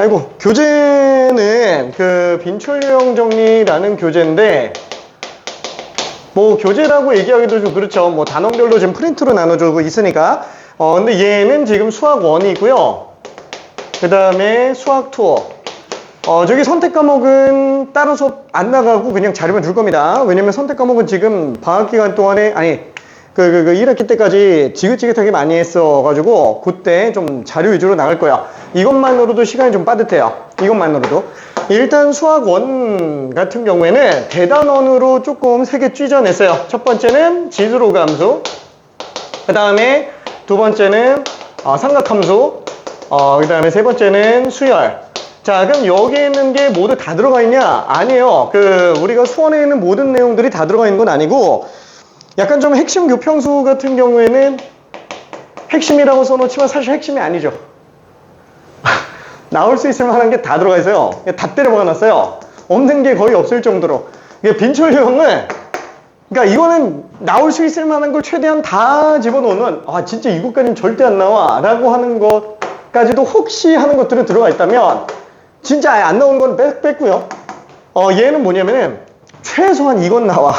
아이고, 교재는 그 빈출유형 정리라는 교재인데, 뭐 교재라고 얘기하기도 좀 그렇죠. 뭐 단원별로 지금 프린트로 나눠주고 있으니까. 근데 얘는 지금 수학 1이고요. 그 다음에 수학 2. 저기 선택 과목은 따로 수업 안 나가고 그냥 자료만 줄 겁니다. 왜냐면 선택 과목은 지금 방학 기간 동안에, 아니, 1학기 때까지 지긋지긋하게 많이 했어가지고, 그때 좀 자료 위주로 나갈 거야. 이것만으로도 시간이 좀 빠듯해요. 이것만으로도. 일단 수학 1 같은 경우에는 대단원으로 조금 3개 찢어냈어요. 첫 번째는 지수로 감수. 그 다음에 두 번째는 삼각함수. 그 다음에 세 번째는 수열. 자, 그럼 여기에 있는 게 모두 다 들어가 있냐? 아니에요. 우리가 수원에 있는 모든 내용들이 다 들어가 있는 건 아니고, 약간 좀 핵심 교평수 같은 경우에는 핵심이라고 써놓지만 사실 핵심이 아니죠. 나올 수 있을 만한 게 다 들어가 있어요. 다 때려 박아놨어요. 없는 게 거의 없을 정도로. 빈출유형은, 그러니까 이거는 나올 수 있을 만한 걸 최대한 다 집어넣으면, 진짜 이것까지는 절대 안 나와. 라고 하는 것까지도 혹시 하는 것들은 들어가 있다면, 진짜 아예 안 나오는 건 뺐고요. 얘는 뭐냐면은, 최소한 이건 나와.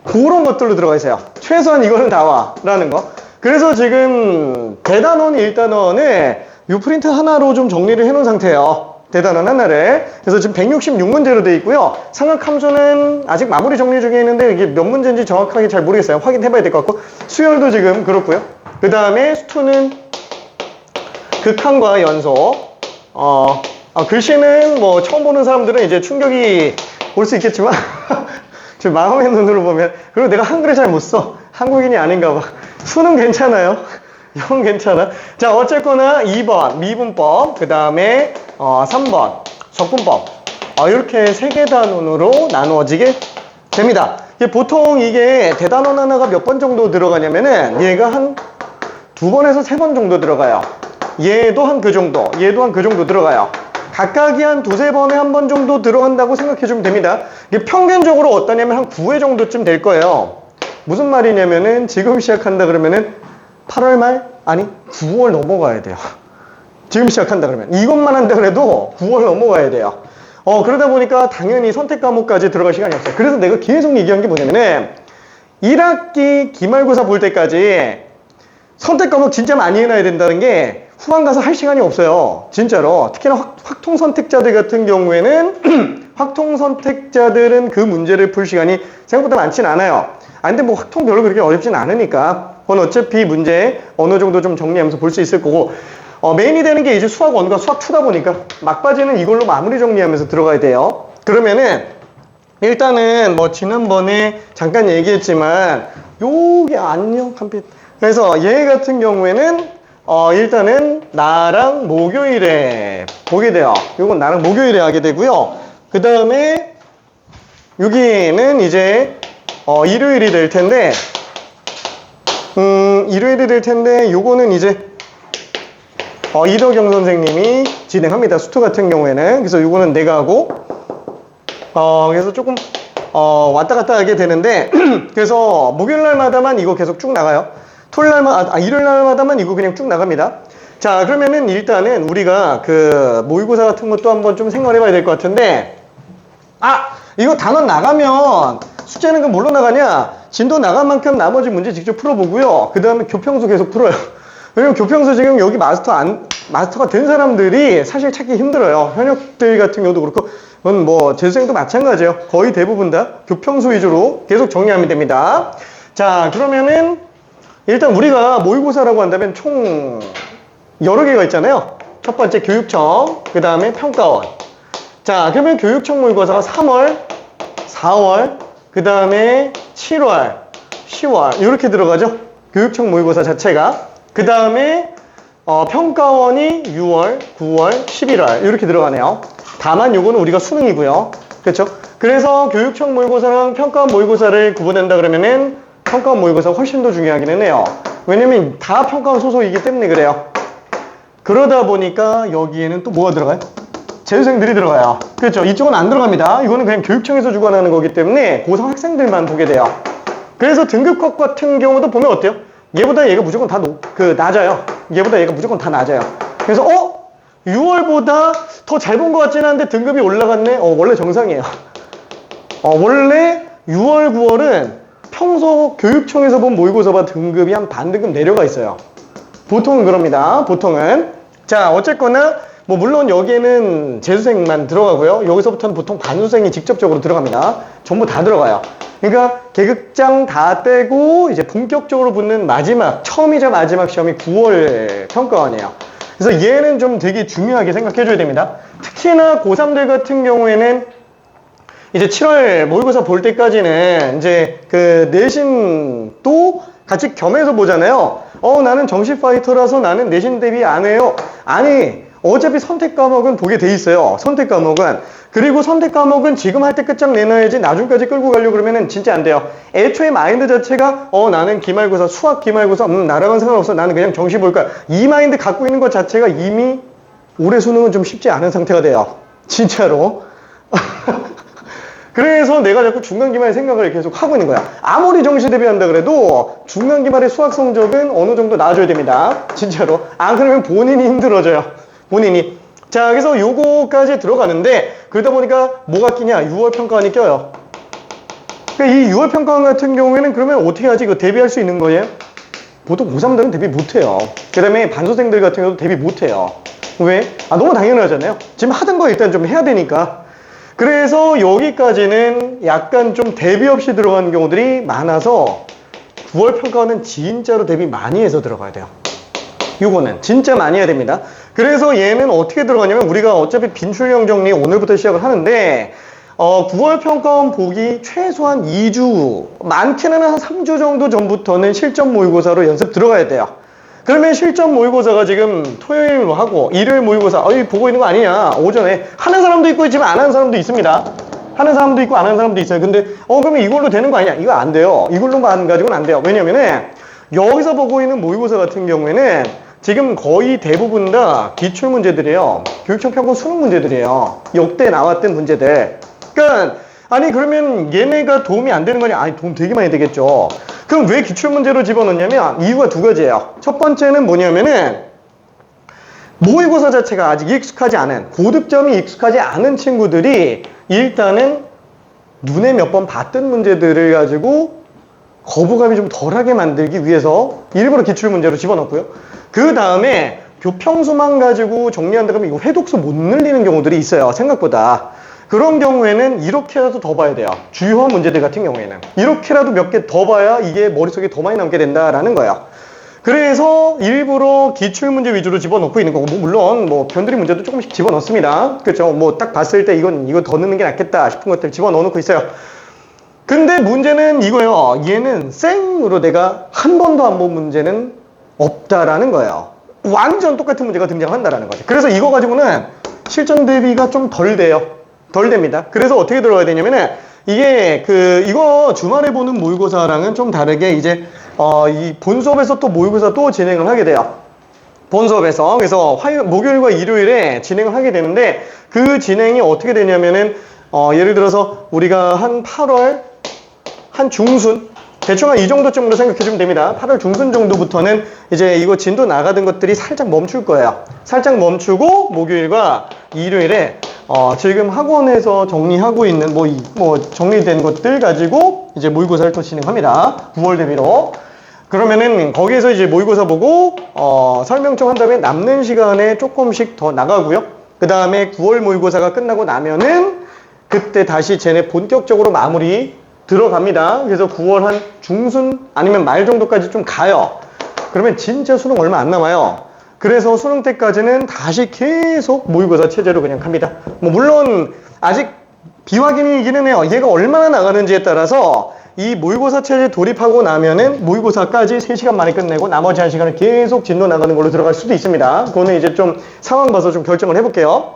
그런 것들로 들어가 있어요. 최소한 이거는 나와. 라는 거. 그래서 지금 대단원 1단원에 이 프린트 하나로 좀 정리를 해놓은 상태예요. 대단원 하나를. 그래서 지금 166문제로 되어 있고요. 삼각함수는 아직 마무리 정리 중에 있는데 이게 몇 문제인지 정확하게 잘 모르겠어요. 확인해봐야 될 것 같고. 수열도 지금 그렇고요. 그 다음에 수투는 극한과 연속. 글씨는 뭐 처음 보는 사람들은 이제 충격이 올 수 있겠지만 지금 마음의 눈으로 보면, 그리고 내가 한글을 잘 못 써. 한국인이 아닌가 봐. 수는 괜찮아요. 영 괜찮아. 자, 어쨌거나 2번 미분법, 그 다음에 3번 적분법, 이렇게 3개 단원으로 나누어지게 됩니다. 보통 이게 대단원 하나가 몇 번 정도 들어가냐면은 얘가 한 2번에서 3번 정도 들어가요. 얘도 한 그 정도, 얘도 한 그 정도 들어가요. 각각이 한 2-3번에 한 번 정도 들어간다고 생각해주면 됩니다. 이게 평균적으로 어떠냐면 한 9회 정도쯤 될 거예요. 무슨 말이냐면은 지금 시작한다 그러면은 8월 말? 아니 9월 넘어가야 돼요. 지금 시작한다 그러면 이것만 한다 그래도 9월 넘어가야 돼요. 그러다 보니까 당연히 선택 과목까지 들어갈 시간이 없어요. 그래서 내가 계속 얘기한 게 뭐냐면은 1학기 기말고사 볼 때까지 선택 과목 진짜 많이 해놔야 된다는 게 후반 가서 할 시간이 없어요. 진짜로. 특히나 확통 선택자들 같은 경우에는 확통 선택자들은 그 문제를 풀 시간이 생각보다 많지는 않아요. 근데 뭐 확통 별로 그렇게 어렵진 않으니까 그건 어차피 문제 어느 정도 좀 정리하면서 볼 수 있을 거고, 메인이 되는 게 이제 수학 1과 수학 2다 보니까 막바지는 이걸로 마무리 정리하면서 들어가야 돼요. 그러면은 일단은 뭐 지난번에 잠깐 얘기했지만 요게 안녕 컴퓨터. 그래서 얘 같은 경우에는 일단은 나랑 목요일에 보게 돼요. 요건 나랑 목요일에 하게 되고요. 그 다음에 여기는 이제 일요일이 될 텐데, 일요일이 될 텐데 요거는 이제 이덕영 선생님이 진행합니다. 수투 같은 경우에는. 그래서 요거는 내가 하고, 그래서 조금 왔다 갔다 하게 되는데 그래서 목요일 날마다만 이거 계속 쭉 나가요. 토요일 날마다, 일요일 날마다만 이거 그냥 쭉 나갑니다. 자, 그러면은 일단은 우리가 그 모의고사 같은 것도 한번 좀 생각해 봐야 될 것 같은데, 이거 단원 나가면 숙제는 그 뭘로 나가냐? 진도 나간 만큼 나머지 문제 직접 풀어보고요. 그 다음에 교평수 계속 풀어요. 왜냐면 교평수 지금 여기 마스터가 된 사람들이 사실 찾기 힘들어요. 현역들 같은 경우도 그렇고, 그건 뭐 재수생도 마찬가지예요. 거의 대부분 다 교평수 위주로 계속 정리하면 됩니다. 자, 그러면은 일단 우리가 모의고사라고 한다면 총 여러 개가 있잖아요. 첫 번째 교육청, 그 다음에 평가원. 자, 그러면 교육청 모의고사가 3월, 4월, 그 다음에 7월, 10월 이렇게 들어가죠. 교육청 모의고사 자체가. 그 다음에 평가원이 6월, 9월, 11월 이렇게 들어가네요. 다만 요거는 우리가 수능이고요. 그렇죠? 그래서 교육청 모의고사랑 평가원 모의고사를 구분한다 그러면은 평가원 모의고사가 훨씬 더 중요하기는 해요. 왜냐면 다 평가원 소속이기 때문에 그래요. 그러다 보니까 여기에는 또 뭐가 들어가요? 재수생들이 들어가요. 그렇죠? 이쪽은 안 들어갑니다. 이거는 그냥 교육청에서 주관하는 거기 때문에 고3 학생들만 보게 돼요. 그래서 등급컷 같은 경우도 보면 어때요? 얘보다 얘가 무조건 다 낮아요. 얘보다 얘가 무조건 다 낮아요. 그래서 6월보다 더 잘 본 것 같지는 않은데 등급이 올라갔네? 원래 정상이에요. 원래 6월, 9월은 평소 교육청에서 본 모의고사반 등급이 한 반 등급 내려가 있어요. 보통은 그럽니다. 보통은. 자, 어쨌거나 뭐 물론 여기에는 재수생만 들어가고요. 여기서부터는 보통 반수생이 직접적으로 들어갑니다. 전부 다 들어가요. 그러니까 계급장 다 떼고 이제 본격적으로 붙는 마지막, 처음이자 마지막 시험이 9월 평가원이에요. 그래서 얘는 좀 되게 중요하게 생각해 줘야 됩니다. 특히나 고3들 같은 경우에는 이제 7월 모의고사 볼 때까지는 이제 그 내신도 같이 겸해서 보잖아요. 나는 정시 파이터라서 나는 내신 대비 안 해요. 아니, 어차피 선택 과목은 보게 돼 있어요. 선택 과목은. 그리고 선택 과목은 지금 할 때 끝장 내놔야지 나중까지 끌고 가려고 그러면은 진짜 안 돼요. 애초에 마인드 자체가 나는 기말고사, 수학 기말고사 나랑은 상관없어. 나는 그냥 정시 볼 거야. 이 마인드 갖고 있는 것 자체가 이미 올해 수능은 좀 쉽지 않은 상태가 돼요. 진짜로. 그래서 내가 자꾸 중간기말 생각을 계속 하고 있는 거야. 아무리 정시 대비한다 그래도 중간기말의 수학 성적은 어느 정도 나아져야 됩니다. 진짜로. 안 그러면 본인이 힘들어져요. 본인이. 자, 그래서 요거까지 들어가는데 그러다 보니까 뭐가 끼냐? 6월 평가원이 껴요. 그러니까 이 6월 평가원 같은 경우에는 그러면 어떻게 하지? 이거 대비할 수 있는 거예요? 보통 고3들은 대비 못해요. 그 다음에 반수생들 같은 경우도 대비 못해요. 왜? 너무 당연하잖아요. 지금 하던 거 일단 좀 해야 되니까. 그래서 여기까지는 약간 좀 대비 없이 들어가는 경우들이 많아서 9월 평가원은 진짜로 대비 많이 해서 들어가야 돼요. 요거는 진짜 많이 해야 됩니다. 그래서 얘는 어떻게 들어가냐면 우리가 어차피 빈출형 정리 오늘부터 시작을 하는데 9월 평가원 보기 최소한 2주, 많게는 한 3주 정도 전부터는 실전 모의고사로 연습 들어가야 돼요. 그러면 실전 모의고사가 지금 토요일로 하고 일요일 모의고사 보고 있는 거 아니냐, 오전에 하는 사람도 있고 있지만 안 하는 사람도 있습니다. 하는 사람도 있고 안 하는 사람도 있어요. 근데 그러면 이걸로 되는 거 아니냐? 이거 안 돼요. 이걸로만 가지고는 안 돼요. 왜냐면은 여기서 보고 있는 모의고사 같은 경우에는 지금 거의 대부분 다 기출 문제들이에요. 교육청 평균 수능 문제들이에요. 역대 나왔던 문제들. 그러니까 아니 그러면 얘네가 도움이 안 되는 거냐? 아니 도움 되게 많이 되겠죠. 그럼 왜 기출문제로 집어넣냐면 이유가 두 가지예요. 첫 번째는 뭐냐면은 모의고사 자체가 아직 익숙하지 않은, 고득점이 익숙하지 않은 친구들이 일단은 눈에 몇 번 봤던 문제들을 가지고 거부감이 좀 덜하게 만들기 위해서 일부러 기출문제로 집어넣고요. 그 다음에 교평수만 가지고 정리한다 그러면 이거 회독수 못 늘리는 경우들이 있어요. 생각보다. 그런 경우에는 이렇게라도 더 봐야 돼요. 주요 문제들 같은 경우에는 이렇게라도 몇 개 더 봐야 이게 머릿속에 더 많이 남게 된다라는 거예요. 그래서 일부러 기출문제 위주로 집어넣고 있는 거고, 물론 변두리 문제도 조금씩 집어넣습니다. 그렇죠? 딱 봤을 때 이거 더 넣는 게 낫겠다 싶은 것들 집어넣어놓고 있어요. 근데 문제는 이거예요. 얘는 생으로 내가 한 번도 안 본 문제는 없다라는 거예요. 완전 똑같은 문제가 등장한다라는 거죠. 그래서 이거 가지고는 실전 대비가 좀 덜 돼요. 덜 됩니다. 그래서 어떻게 들어가야 되냐면은 이게 이거 주말에 보는 모의고사랑은 좀 다르게 이제 이 본수업에서 또 모의고사 또 진행을 하게 돼요. 본수업에서. 그래서 목요일과 일요일에 진행을 하게 되는데 그 진행이 어떻게 되냐면은 예를 들어서 우리가 한 8월 한 중순, 대충 한 이 정도쯤으로 생각해 주면 됩니다. 8월 중순 정도부터는 이제 이거 진도 나가던 것들이 살짝 멈출 거예요. 살짝 멈추고 목요일과 일요일에 지금 학원에서 정리하고 있는 정리된 것들 가지고 이제 모의고사를 또 진행합니다. 9월 대비로. 그러면은 거기에서 이제 모의고사 보고 설명청 한 다음에 남는 시간에 조금씩 더 나가고요. 그 다음에 9월 모의고사가 끝나고 나면은 그때 다시 쟤네 본격적으로 마무리 들어갑니다. 그래서 9월 한 중순 아니면 말 정도까지 좀 가요. 그러면 진짜 수능 얼마 안 남아요. 그래서 수능 때까지는 다시 계속 모의고사 체제로 그냥 갑니다. 물론 아직 비확인이기는 해요. 얘가 얼마나 나가는지에 따라서 이 모의고사 체제 돌입하고 나면은 모의고사까지 3시간 만에 끝내고 나머지 1시간을 계속 진도 나가는 걸로 들어갈 수도 있습니다. 그거는 이제 좀 상황 봐서 좀 결정을 해볼게요.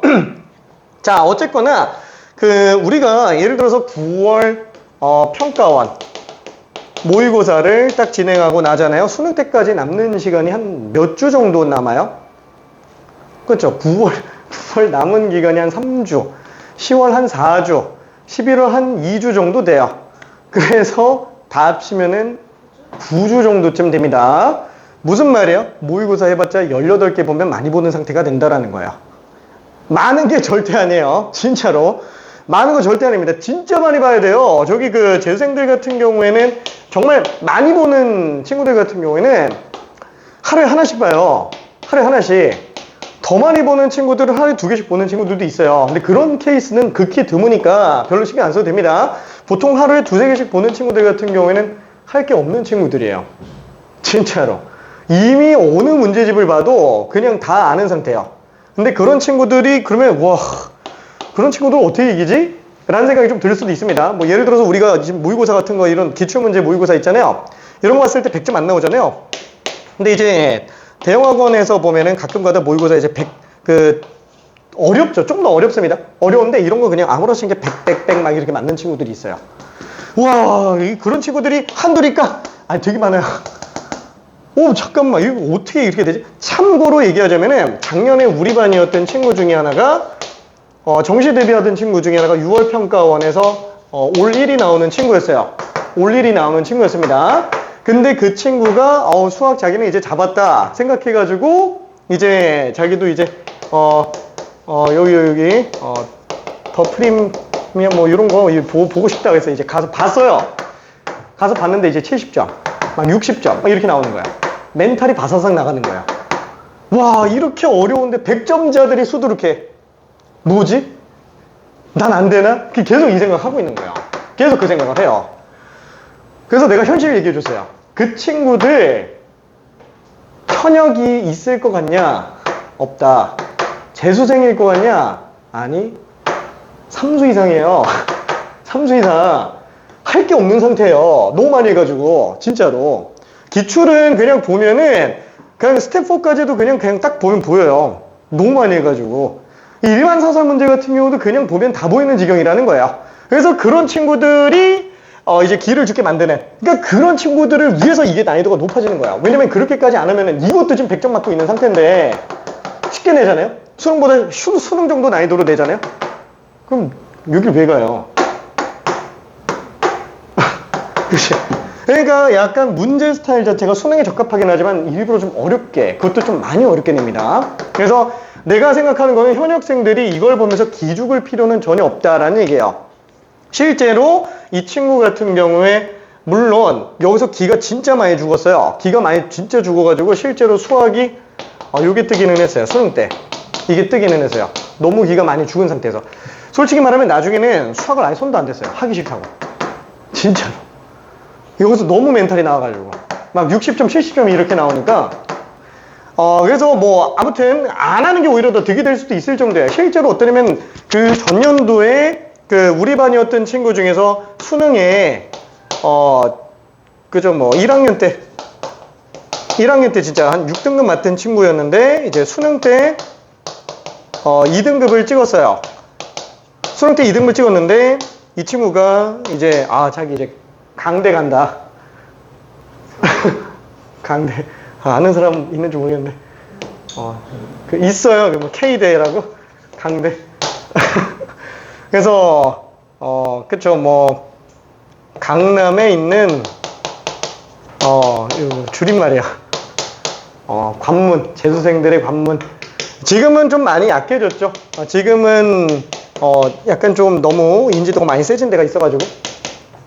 자, 어쨌거나 우리가 예를 들어서 9월 평가원 모의고사를 딱 진행하고 나잖아요. 수능 때까지 남는 시간이 한 몇 주 정도 남아요? 그렇죠. 9월 남은 기간이 한 3주, 10월 한 4주, 11월 한 2주 정도 돼요. 그래서 다 합치면은 9주 정도쯤 됩니다. 무슨 말이에요? 모의고사 해봤자 18개 보면 많이 보는 상태가 된다라는 거예요. 많은 게 절대 아니에요. 진짜로. 많은 거 절대 아닙니다. 진짜 많이 봐야 돼요. 저기 그 재수생들 같은 경우에는 정말 많이 보는 친구들 같은 경우에는 하루에 하나씩 봐요. 하루에 하나씩. 더 많이 보는 친구들은 하루에 2개씩 보는 친구들도 있어요. 근데 그런 케이스는 극히 드무니까 별로 신경 안 써도 됩니다. 보통 하루에 2~3개씩 보는 친구들 같은 경우에는 할 게 없는 친구들이에요. 진짜로. 이미 어느 문제집을 봐도 그냥 다 아는 상태예요. 근데 그런 친구들이 그러면 와, 그런 친구들 어떻게 이기지? 라는 생각이 좀 들 수도 있습니다. 뭐 예를 들어서 우리가 지금 모의고사 같은 거 이런 기출문제 모의고사 있잖아요. 이런 거 봤을 때 100점 안 나오잖아요. 근데 이제 대형학원에서 보면은 가끔가다 모의고사 이제 어렵죠. 좀 더 어렵습니다. 어려운데 이런 거 그냥 아무렇지 않게 100 막 이렇게 맞는 친구들이 있어요. 와, 그런 친구들이 한둘일까? 아니, 되게 많아요. 오, 잠깐만, 이거 어떻게 이렇게 되지? 참고로 얘기하자면은 작년에 우리 반이었던 친구 중에 하나가 정시 대비하던 친구 중에 하나가 6월 평가원에서 올 1위 나오는 친구였어요. 올 1위 나오는 친구였습니다. 근데 그 친구가 수학 자기는 이제 잡았다 생각해가지고 이제 자기도 이제 여기 더 프리미엄 뭐 이런 거 보고 싶다고 해서 이제 가서 봤어요. 가서 봤는데 이제 70점 막 60점 막 이렇게 나오는 거야. 멘탈이 바사삭 나가는 거야. 와, 이렇게 어려운데 100점자들이 수두룩해. 뭐지? 난 안 되나? 계속 이 생각하고 있는 거야. 계속 그 생각을 해요. 그래서 내가 현실을 얘기해 줬어요. 그 친구들 현역이 있을 것 같냐? 없다. 재수생일 것 같냐? 아니, 3수 이상이에요. 3수 이상. 할 게 없는 상태예요. 너무 많이 해가지고 진짜로. 기출은 그냥 보면은 그냥 스텝 4까지도 그냥 딱 보면 보여요. 너무 많이 해가지고. 일반 사설 문제 같은 경우도 그냥 보면 다 보이는 지경이라는 거예요. 그래서 그런 친구들이 이제 기를 죽게 만드는, 그러니까 그런 친구들을 위해서 이게 난이도가 높아지는 거야. 왜냐면 그렇게까지 안 하면은 이것도 지금 100점 맞고 있는 상태인데 쉽게 내잖아요. 수능보다 수능 정도 난이도로 내잖아요. 그럼 여길 왜 가요? 그치? 그러니까 약간 문제 스타일 자체가 수능에 적합하긴 하지만 일부러 좀 어렵게, 그것도 좀 많이 어렵게 냅니다. 그래서 내가 생각하는 거는 현역생들이 이걸 보면서 기죽을 필요는 전혀 없다라는 얘기예요. 실제로 이 친구 같은 경우에 물론 여기서 기가 진짜 많이 죽었어요. 기가 많이 진짜 죽어가지고 실제로 수학이 요게 뜨기는 했어요. 수능 때 이게 뜨기는 했어요. 너무 기가 많이 죽은 상태에서. 솔직히 말하면 나중에는 수학을 아예 손도 안 댔어요. 하기 싫다고. 진짜로. 여기서 너무 멘탈이 나와가지고 막 60점 70점이 이렇게 나오니까 그래서 뭐 아무튼 안 하는 게 오히려 더 득이 될 수도 있을 정도예요. 실제로 어떠냐면 그 전년도에 그 우리 반이었던 친구 중에서 수능에 그죠, 뭐 1학년 때 진짜 한 6등급 맞던 친구였는데 이제 수능 때 2등급을 찍었어요. 수능 때 2등급을 찍었는데 이 친구가 이제 자기 이제 강대 간다. 강대. 아는 사람 있는지 모르겠는데 있어요. 뭐 K대라고 강대. 그래서 그쵸, 뭐 강남에 있는 줄임말이야. 관문, 재수생들의 관문. 지금은 좀 많이 약해졌죠. 지금은 약간 좀 너무 인지도가 많이 세진 데가 있어가지고.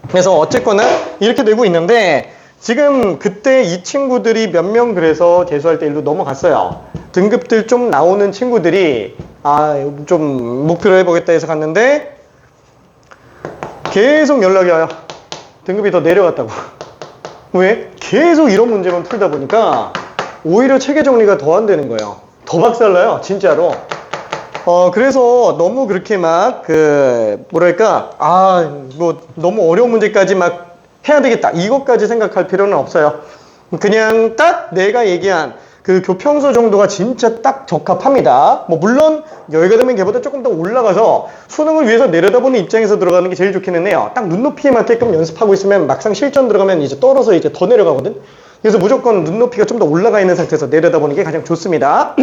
그래서 어쨌거나 이렇게 되고 있는데 지금 그때 이 친구들이 몇 명 그래서 재수할 때 일로 넘어갔어요. 등급들 좀 나오는 친구들이 좀 목표로 해보겠다 해서 갔는데 계속 연락이 와요. 등급이 더 내려갔다고. 왜? 계속 이런 문제만 풀다 보니까 오히려 체계 정리가 더 안 되는 거예요. 더 박살나요, 진짜로. 그래서 너무 그렇게 막 뭐랄까 뭐 너무 어려운 문제까지 막 해야 되겠다 이것까지 생각할 필요는 없어요. 그냥 딱 내가 얘기한 그 교평소 정도가 진짜 딱 적합합니다. 뭐 물론 여기가 되면 걔보다 조금 더 올라가서 수능을 위해서 내려다보는 입장에서 들어가는 게 제일 좋기는 해요. 딱 눈높이에 맞게끔 연습하고 있으면 막상 실전 들어가면 이제 떨어서 이제 더 내려가거든. 그래서 무조건 눈높이가 좀 더 올라가 있는 상태에서 내려다보는 게 가장 좋습니다.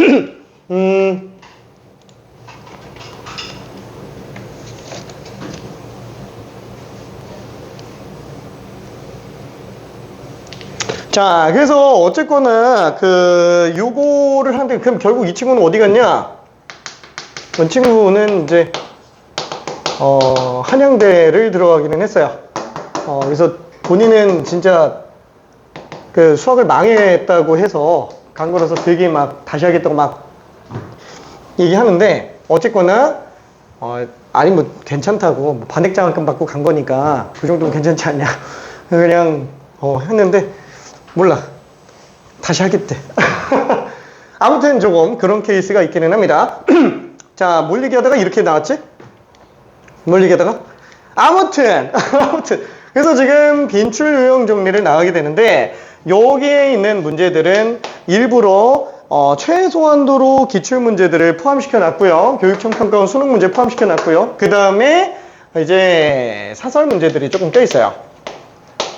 자, 그래서 어쨌거나 요거를 하는데 그럼 결국 이 친구는 어디 갔냐? 이 친구는 이제 한양대를 들어가기는 했어요. 그래서 본인은 진짜 그 수학을 망했다고 해서 간 거라서 되게 막 다시 하겠다고 막 얘기하는데, 어쨌거나 아니 뭐 괜찮다고, 뭐 반액장학금 받고 간 거니까 그 정도면 괜찮지 않냐 그냥 했는데, 몰라, 다시 하겠대. 아무튼 조금 그런 케이스가 있기는 합니다. 자, 뭘 얘기하다가 이렇게 나왔지? 뭘 얘기하다가? 아무튼 그래서 지금 빈출 유형 정리를 나가게 되는데, 여기에 있는 문제들은 일부러 최소한도로 기출 문제들을 포함시켜 놨고요. 교육청 평가원 수능 문제 포함시켜 놨고요. 그 다음에 이제 사설 문제들이 조금 껴 있어요.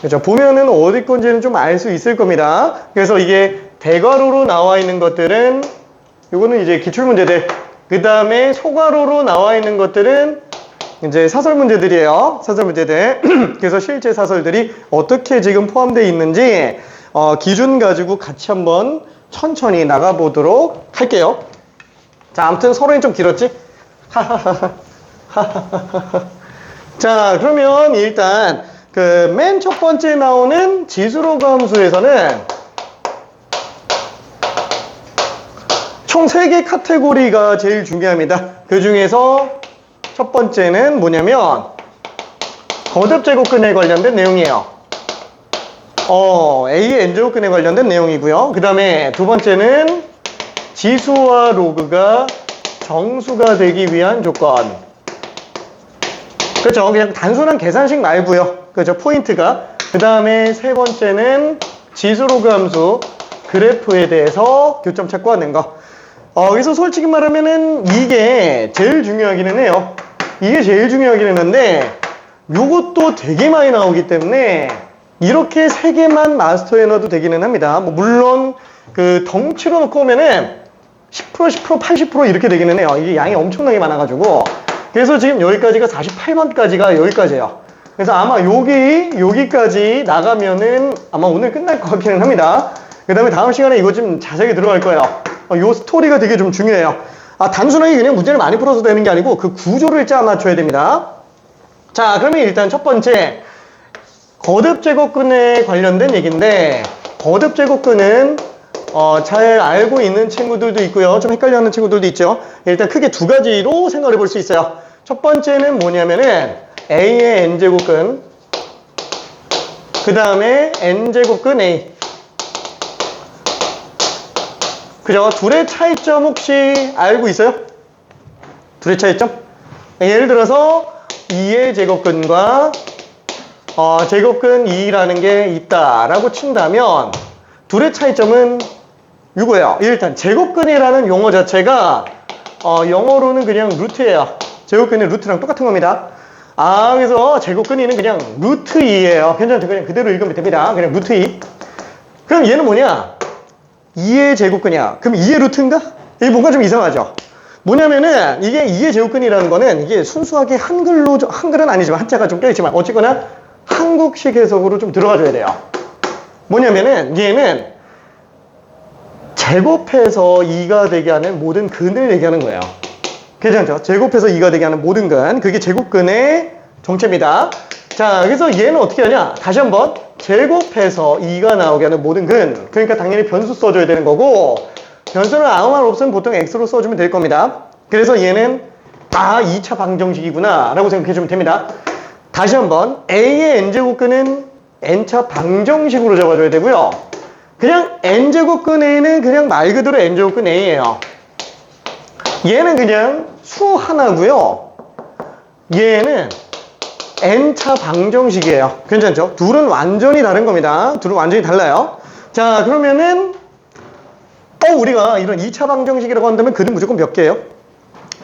그렇죠? 보면은 어디 건지는 좀 알 수 있을 겁니다. 그래서 이게 대괄호로 나와 있는 것들은, 요거는 이제 기출 문제들, 그 다음에 소괄호로 나와 있는 것들은 이제 사설 문제들이에요. 사설 문제들. 그래서 실제 사설들이 어떻게 지금 포함되어 있는지 기준 가지고 같이 한번 천천히 나가보도록 할게요. 자, 아무튼 서론이 좀 길었지? 자, 그러면 일단 그 맨 첫 번째 나오는 지수로그 함수에서는 총 3개 카테고리가 제일 중요합니다. 그 중에서 첫 번째는 뭐냐면 거듭제곱근에 관련된 내용이에요. A의 n제곱근에 관련된 내용이고요. 그 다음에 두 번째는 지수와 로그가 정수가 되기 위한 조건. 그렇죠. 그냥 단순한 계산식 말고요. 그렇죠. 포인트가. 그 다음에 세 번째는 지수 로그 함수 그래프에 대해서 교점 찾고 하는 거. 그래서 솔직히 말하면은 이게 제일 중요하기는 해요. 이게 제일 중요하기는 한데, 요것도 되게 많이 나오기 때문에 이렇게 3개만 마스터해 놔도 되기는 합니다. 뭐 물론 그 덩치로 놓고 오면은 10%, 10%, 80% 이렇게 되기는 해요. 이게 양이 엄청나게 많아가지고. 그래서 지금 여기까지가 48번까지가 여기까지예요. 그래서 아마 여기까지 나가면은 아마 오늘 끝날 것 같기는 합니다. 그 다음에 다음 시간에 이거 좀 자세하게 들어갈 거예요. 요 스토리가 되게 좀 중요해요. 단순하게 그냥 문제를 많이 풀어서 되는 게 아니고 그 구조를 짜 맞춰야 됩니다. 자, 그러면 일단 첫 번째 거듭제곱근에 관련된 얘기인데, 거듭제곱근은 잘 알고 있는 친구들도 있고요. 좀 헷갈려하는 친구들도 있죠. 일단 크게 두 가지로 생각해 볼 수 있어요. 첫 번째는 뭐냐면은 A의 n제곱근, 그 다음에 n제곱근 A. 그죠? 둘의 차이점 혹시 알고 있어요? 둘의 차이점? 예를 들어서 2의 제곱근과 제곱근 2라는 게 있다라고 친다면 둘의 차이점은 이거예요. 일단 제곱근이라는 용어 자체가 영어로는 그냥 루트예요. 제곱근의 루트랑 똑같은 겁니다. 그래서 제곱근 2는 그냥 루트 2예요. 괜찮죠? 그냥 그대로 읽으면 됩니다. 그냥 루트 2. 그럼 얘는 뭐냐? 2의 제곱근이야. 그럼 2의 루트인가? 이게 뭔가 좀 이상하죠? 뭐냐면은 이게 2의 제곱근이라는 거는 이게 순수하게 한글은 아니지만 한자가 좀 껴있지만 어쨌거나 한국식 해석으로 좀 들어가줘야 돼요. 뭐냐면은 얘는 제곱해서 2가 되게 하는 모든 근을 얘기하는 거예요. 괜찮죠? 제곱해서 2가 되게 하는 모든 근. 그게 제곱근의 정체입니다. 자, 그래서 얘는 어떻게 하냐? 다시 한번. 제곱해서 2가 나오게 하는 모든 근. 그러니까 당연히 변수 써줘야 되는 거고, 변수는 아무 말 없으면 보통 x로 써주면 될 겁니다. 그래서 얘는 2차 방정식이구나 라고 생각해주면 됩니다. 다시 한번. A의 n제곱근은 n차 방정식으로 잡아줘야 되고요. 그냥 n제곱근 A는 그냥 말 그대로 n제곱근 A예요. 얘는 그냥 수 하나고요. 얘는 n차 방정식이에요. 괜찮죠? 둘은 완전히 다른 겁니다. 둘은 완전히 달라요. 자, 그러면은 우리가 이런 2차 방정식이라고 한다면 근은 무조건 몇 개예요?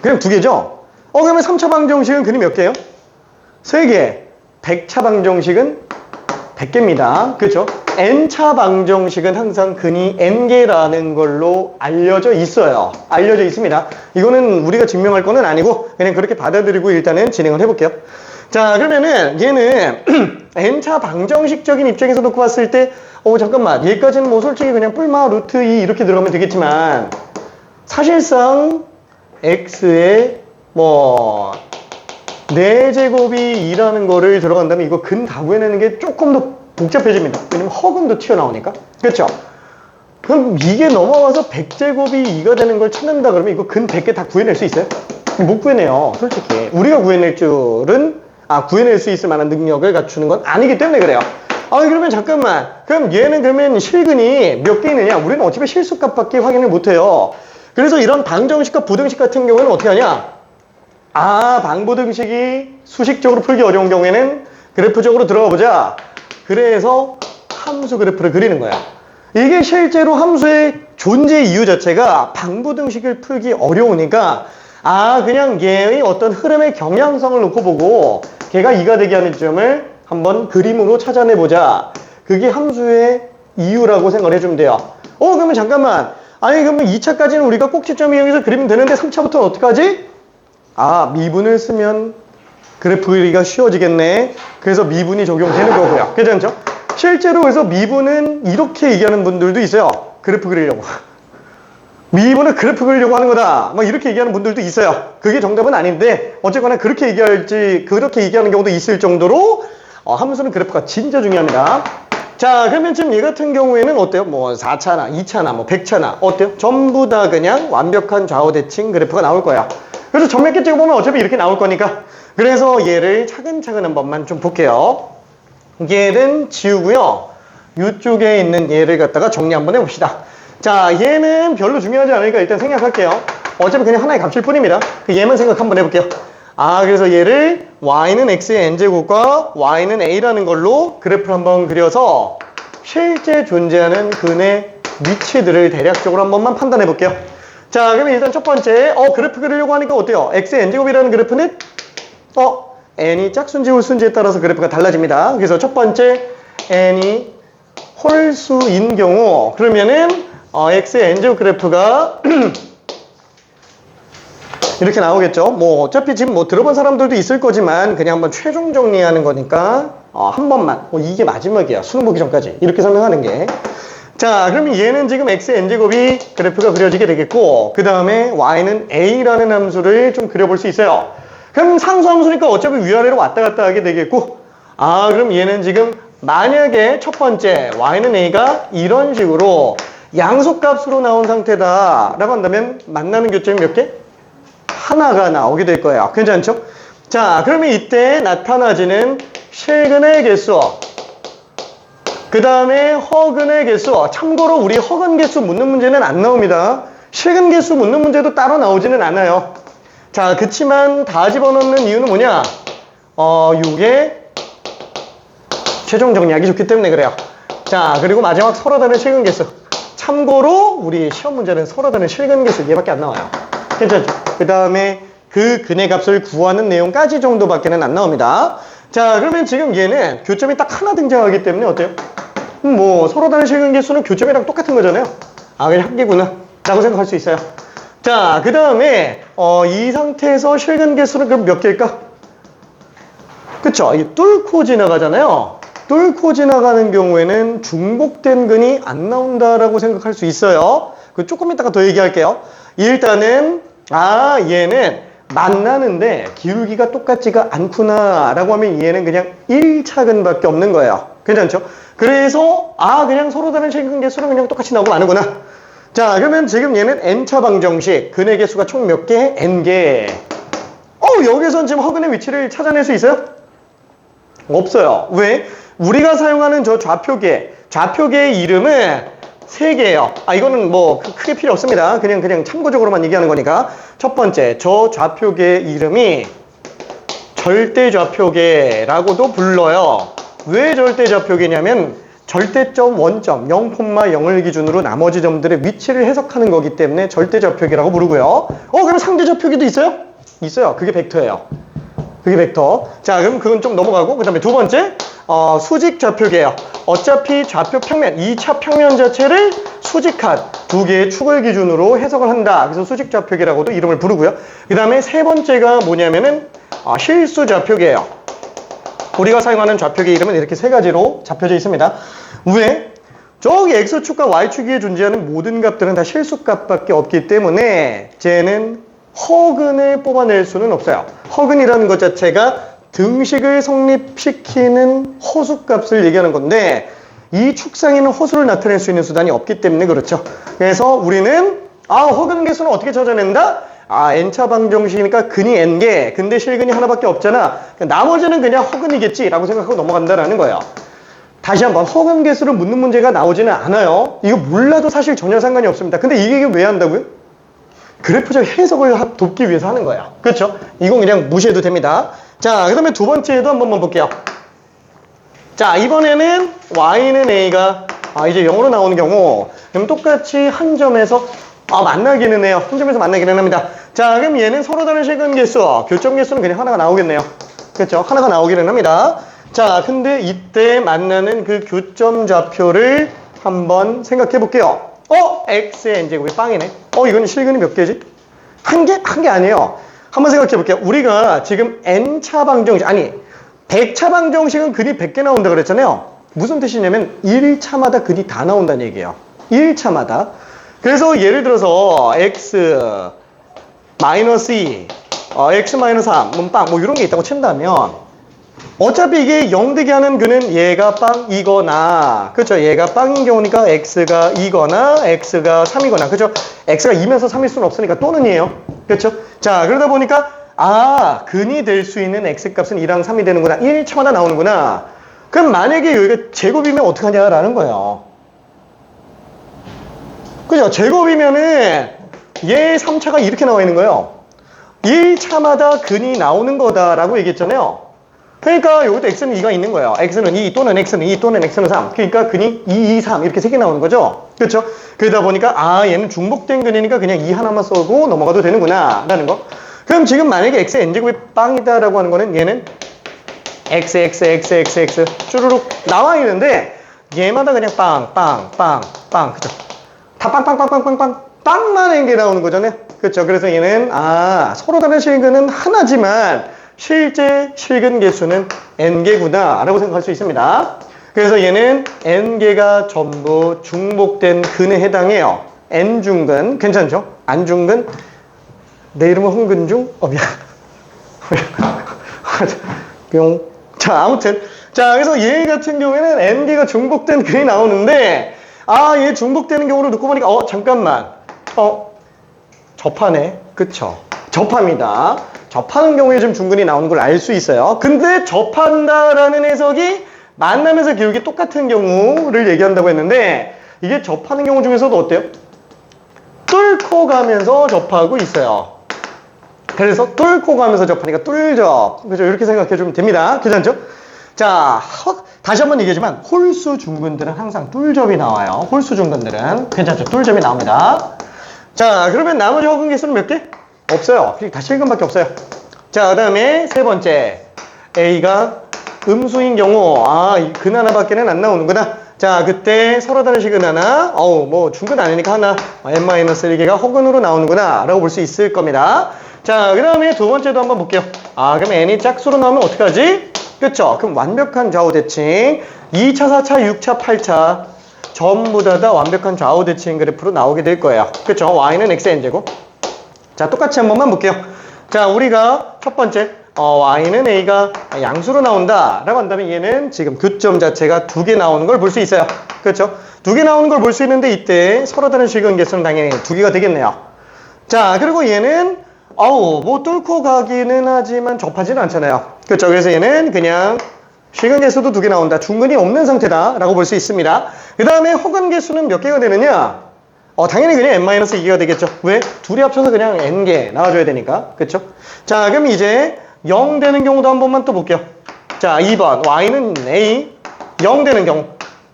그냥 2개죠? 그러면 3차 방정식은 근이 몇 개예요? 3개. 100차 방정식은 100개입니다. 그렇죠? n차 방정식은 항상 근이 n개라는 걸로 알려져 있어요. 알려져 있습니다. 이거는 우리가 증명할 거는 아니고 그냥 그렇게 받아들이고 일단은 진행을 해볼게요. 자, 그러면은 얘는 n차 방정식적인 입장에서 놓고 봤을 때 잠깐만, 얘까지는 뭐 솔직히 그냥 뿔마 루트 2 이렇게 들어가면 되겠지만 사실상 x의 뭐 4제곱이 2라는 거를 들어간다면 이거 근 다 구해내는 게 조금 더 복잡해집니다. 왜냐면 허근도 튀어나오니까. 그렇죠? 그럼 이게 넘어와서 100제곱이 2가 되는 걸 찾는다 그러면 이거 근 100개 다 구해낼 수 있어요? 못 구해내요. 솔직히. 우리가 구해낼 줄은, 구해낼 수 있을 만한 능력을 갖추는 건 아니기 때문에 그래요. 그러면 잠깐만. 그럼 얘는 그러면 실근이 몇 개 있느냐? 우리는 어차피 실수값밖에 확인을 못 해요. 그래서 이런 방정식과 부등식 같은 경우에는 어떻게 하냐? 방부등식이 수식적으로 풀기 어려운 경우에는 그래프적으로 들어가 보자. 그래서 함수 그래프를 그리는 거야. 이게 실제로 함수의 존재 이유 자체가 방부등식을 풀기 어려우니까 그냥 얘의 어떤 흐름의 경향성을 놓고 보고 걔가 2가 되게 하는 지점을 한번 그림으로 찾아내보자. 그게 함수의 이유라고 생각을 해주면 돼요. 그러면 잠깐만. 그러면 2차까지는 우리가 꼭지점 이용해서 그리면 되는데 3차부터는 어떡하지? 미분을 쓰면 그래프 그리기가 쉬워지겠네. 그래서 미분이 적용되는 거고요. 괜찮죠? 실제로 그래서 미분은 이렇게 얘기하는 분들도 있어요. 그래프 그리려고. 미분은 그래프 그리려고 하는 거다. 이렇게 얘기하는 분들도 있어요. 그게 정답은 아닌데 어쨌거나 그렇게 얘기하는 경우도 있을 정도로 함수는 그래프가 진짜 중요합니다. 자, 그러면 지금 얘 같은 경우에는 어때요? 4차나 2차나 100차나 어때요? 전부 다 그냥 완벽한 좌우대칭 그래프가 나올 거야. 그래서 점 몇 개 찍어보면 어차피 이렇게 나올 거니까. 그래서 얘를 차근차근 한 번만 좀 볼게요. 얘는 지우고요. 이쪽에 있는 얘를 갖다가 정리 한번 해봅시다. 자, 얘는 별로 중요하지 않으니까 일단 생략할게요. 어차피 그냥 하나의 값일 뿐입니다. 얘만 생각 한번 해볼게요. 그래서 얘를 y는 x의 n제곱과 y는 a라는 걸로 그래프를 한번 그려서 실제 존재하는 근의 위치들을 대략적으로 한 번만 판단해 볼게요. 자, 그러면 일단 첫 번째, 그래프 그리려고 하니까 어때요? x의 n제곱이라는 그래프는, n이 짝수인지 홀수인지에 따라서 그래프가 달라집니다. 그래서 첫 번째, n이 홀수인 경우, 그러면은, x의 n제곱 그래프가, 이렇게 나오겠죠? 어차피 지금 들어본 사람들도 있을 거지만, 그냥 한번 최종 정리하는 거니까, 한 번만, 이게 마지막이야. 수능 보기 전까지. 이렇게 설명하는 게. 자, 그러면 얘는 지금 x의 n제곱이 그래프가 그려지게 되겠고 그 다음에 y는 a라는 함수를 좀 그려볼 수 있어요. 그럼 상수함수니까 어차피 위아래로 왔다 갔다 하게 되겠고 그럼 얘는 지금 만약에 첫 번째 y는 a가 이런 식으로 양수값으로 나온 상태다 라고 한다면 만나는 교점이 몇 개? 하나가 나오게 될 거예요. 괜찮죠? 자, 그러면 이때 나타나지는 실근의 개수 그 다음에 허근의 개수. 참고로 우리 허근 개수 묻는 문제는 안 나옵니다. 실근 개수 묻는 문제도 따로 나오지는 않아요. 자, 그치만 다 집어넣는 이유는 뭐냐? 요게 최종 정리하기 좋기 때문에 그래요. 자, 그리고 마지막 서로 다른 실근 개수. 참고로 우리 시험 문제는 서로 다른 실근 개수 얘밖에 안 나와요. 괜찮죠? 그 다음에 그 근의 값을 구하는 내용까지 정도밖에는 안 나옵니다. 자, 그러면 지금 얘는 교점이 딱 하나 등장하기 때문에 어때요? 서로 다른 실근 개수는 교점이랑 똑같은 거잖아요. 그냥 한 개구나 라고 생각할 수 있어요. 자, 그 다음에 이 상태에서 실근 개수는 그럼 몇 개일까? 그쵸? 이 뚫고 지나가잖아요. 뚫고 지나가는 경우에는 중복된 근이 안 나온다라고 생각할 수 있어요. 그 조금 이따가 더 얘기할게요. 일단은 얘는 만나는데 기울기가 똑같지가 않구나 라고 하면 얘는 그냥 1차근밖에 없는 거예요. 괜찮죠? 그래서 그냥 서로 다른 실근 개수는 그냥 똑같이 나오고 마는구나. 자, 그러면 지금 얘는 n차 방정식 근의 개수가 총 몇 개? n개. 여기선 지금 허근의 위치를 찾아낼 수 있어요? 없어요. 왜? 우리가 사용하는 저 좌표계의 이름은 3개예요. 이거는 크게 필요 없습니다. 그냥 참고적으로만 얘기하는 거니까. 첫 번째, 저 좌표계의 이름이 절대좌표계라고도 불러요. 왜 절대좌표계냐면 절대점, 원점, 0,0을 기준으로 나머지 점들의 위치를 해석하는 거기 때문에 절대좌표계라고 부르고요. 그럼 상대좌표계도 있어요? 있어요. 그게 벡터예요. 그게 벡터. 자, 그럼 그건 좀 넘어가고 그 다음에 두 번째, 수직좌표계예요. 어차피 좌표 평면, 2차 평면 자체를 수직한 두 개의 축을 기준으로 해석을 한다. 그래서 수직좌표계라고도 이름을 부르고요. 그 다음에 세 번째가 뭐냐면은 실수좌표계예요. 우리가 사용하는 좌표계 이름은 이렇게 세 가지로 잡혀져 있습니다. 왜? 저기 X축과 Y축 위에 존재하는 모든 값들은 다 실수값밖에 없기 때문에 쟤는 허근을 뽑아낼 수는 없어요. 허근이라는 것 자체가 등식을 성립시키는 허수값을 얘기하는 건데 이 축상에는 허수를 나타낼 수 있는 수단이 없기 때문에 그렇죠. 그래서 우리는 허근 개수는 어떻게 찾아낸다? n차 방정식이니까 근이 n개, 근데 실근이 하나밖에 없잖아. 나머지는 그냥 허근이겠지 라고 생각하고 넘어간다라는 거예요. 다시 한번 허근 개수를 묻는 문제가 나오지는 않아요. 이거 몰라도 사실 전혀 상관이 없습니다. 근데 이게 왜 한다고요? 그래프적 해석을 돕기 위해서 하는 거예요. 그렇죠? 이건 그냥 무시해도 됩니다. 자, 그 다음에 두 번째도 한 번만 볼게요. 자, 이번에는 y는 a가 이제 0으로 나오는 경우 그럼 똑같이 한 점에서 만나기는 해요. 한 점에서 만나기는 합니다. 자, 그럼 얘는 서로 다른 실근 개수, 교점 개수는 그냥 하나가 나오겠네요. 그렇죠? 하나가 나오기는 합니다. 자, 근데 이때 만나는 그 교점 좌표를 한번 생각해 볼게요. x의 n제곱이 빵이네. 이건 실근이 몇 개지? 한 개? 한 개 아니에요. 한번 생각해 볼게요. 우리가 지금 n차 방정식, 100차 방정식은 근이 100개 나온다 그랬잖아요. 무슨 뜻이냐면 1차마다 근이 다 나온다는 얘기예요. 1차마다. 그래서 예를 들어서 x 마이너스 2, x 마이너스 3, 빵, 이런 게 있다고 친다면 어차피 이게 0 되게 하는 근은 얘가 빵이거나, 그렇죠? 얘가 빵인 경우니까 x가 2거나 x가 3이거나, 그렇죠? x가 2면서 3일 수는 없으니까 또는이에요. 그렇죠? 자, 그러다 보니까 근이 될 수 있는 x값은 2랑 3이 되는구나. 1차마다 나오는구나. 그럼 만약에 여기가 제곱이면 어떡하냐라는 거예요. 그죠? 제곱이면은 얘 3차가 이렇게 나와 있는 거예요. 1차마다 근이 나오는 거다라고 얘기했잖아요. 그러니까 여기도 x는 2가 있는 거예요. x는 2 또는 x는 2 또는 x는 3. 그러니까 근이 2, 2, 3 이렇게 3개 나오는 거죠. 그렇죠? 그러다 보니까 얘는 중복된 근이니까 그냥 2 하나만 써고 넘어가도 되는구나 라는 거. 그럼 지금 만약에 x의 n제곱이 빵이다라고 하는 거는 얘는 x 쭈루룩 나와 있는데 얘마다 그냥 빵 그죠? 다 빵만 n개 나오는 거잖아요. 그렇죠? 그래서 얘는 서로 다른 실근은 하나지만 실제 실근 개수는 n개구나 라고 생각할 수 있습니다. 그래서 얘는 n개가 전부 중복된 근에 해당해요. n중근 괜찮죠? 안중근 내 이름은 홍근중? 미안. 뿅. 자, 아무튼 그래서 얘 같은 경우에는 n개가 중복된 근이 나오는데 얘 중복되는 경우를 놓고 보니까 잠깐만 접하네. 그쵸? 접합니다. 접하는 경우에 좀 중근이 나오는 걸 알 수 있어요. 근데 접한다라는 해석이 만나면서 기울기 똑같은 경우를 얘기한다고 했는데 이게 접하는 경우 중에서도 어때요? 뚫고 가면서 접하고 있어요. 그래서 뚫고 가면서 접하니까 뚫접. 그죠? 이렇게 생각해 주면 됩니다. 괜찮죠? 자, 다시 한번 얘기하지만 홀수 중근들은 항상 뚫접이 나와요. 홀수 중근들은 괜찮죠? 뚫접이 나옵니다. 자, 그러면 나머지 허근 개수는 몇 개? 없어요. 다 실근밖에 없어요. 자, 그 다음에 세 번째 A가 음수인 경우 근 하나밖에는 안 나오는구나. 자, 그때 서로 다른 식은 하나 중근 아니니까 하나 n-1개가 허근으로 나오는구나 라고 볼 수 있을 겁니다. 자, 그 다음에 두 번째도 한번 볼게요. 그럼 n이 짝수로 나오면 어떡하지? 그쵸? 그럼 완벽한 좌우 대칭 2차, 4차, 6차, 8차 전부 다 완벽한 좌우 대칭 그래프로 나오게 될 거예요. 그쵸? y는 xn제곱. 자, 똑같이 한 번만 볼게요. 자, 우리가 첫 번째 y는 a가 양수로 나온다 라고 한다면 얘는 지금 교점 자체가 2개 나오는 걸 볼 수 있어요. 그렇죠? 2개 나오는 걸 볼 수 있는데 이때 서로 다른 실근 개수는 당연히 2개가 되겠네요. 자, 그리고 얘는 뚫고 가기는 하지만 접하지는 않잖아요. 그렇죠? 그래서 얘는 그냥 실근 개수도 2개 나온다. 중근이 없는 상태다 라고 볼 수 있습니다. 그 다음에 허근 개수는 몇 개가 되느냐? 당연히 그냥 n-2개가 되겠죠. 왜? 둘이 합쳐서 그냥 n개 나와줘야 되니까. 그쵸? 자, 그럼 이제 0 되는 경우도 한 번만 또 볼게요. 자, 2번 y는 a 0 되는 경우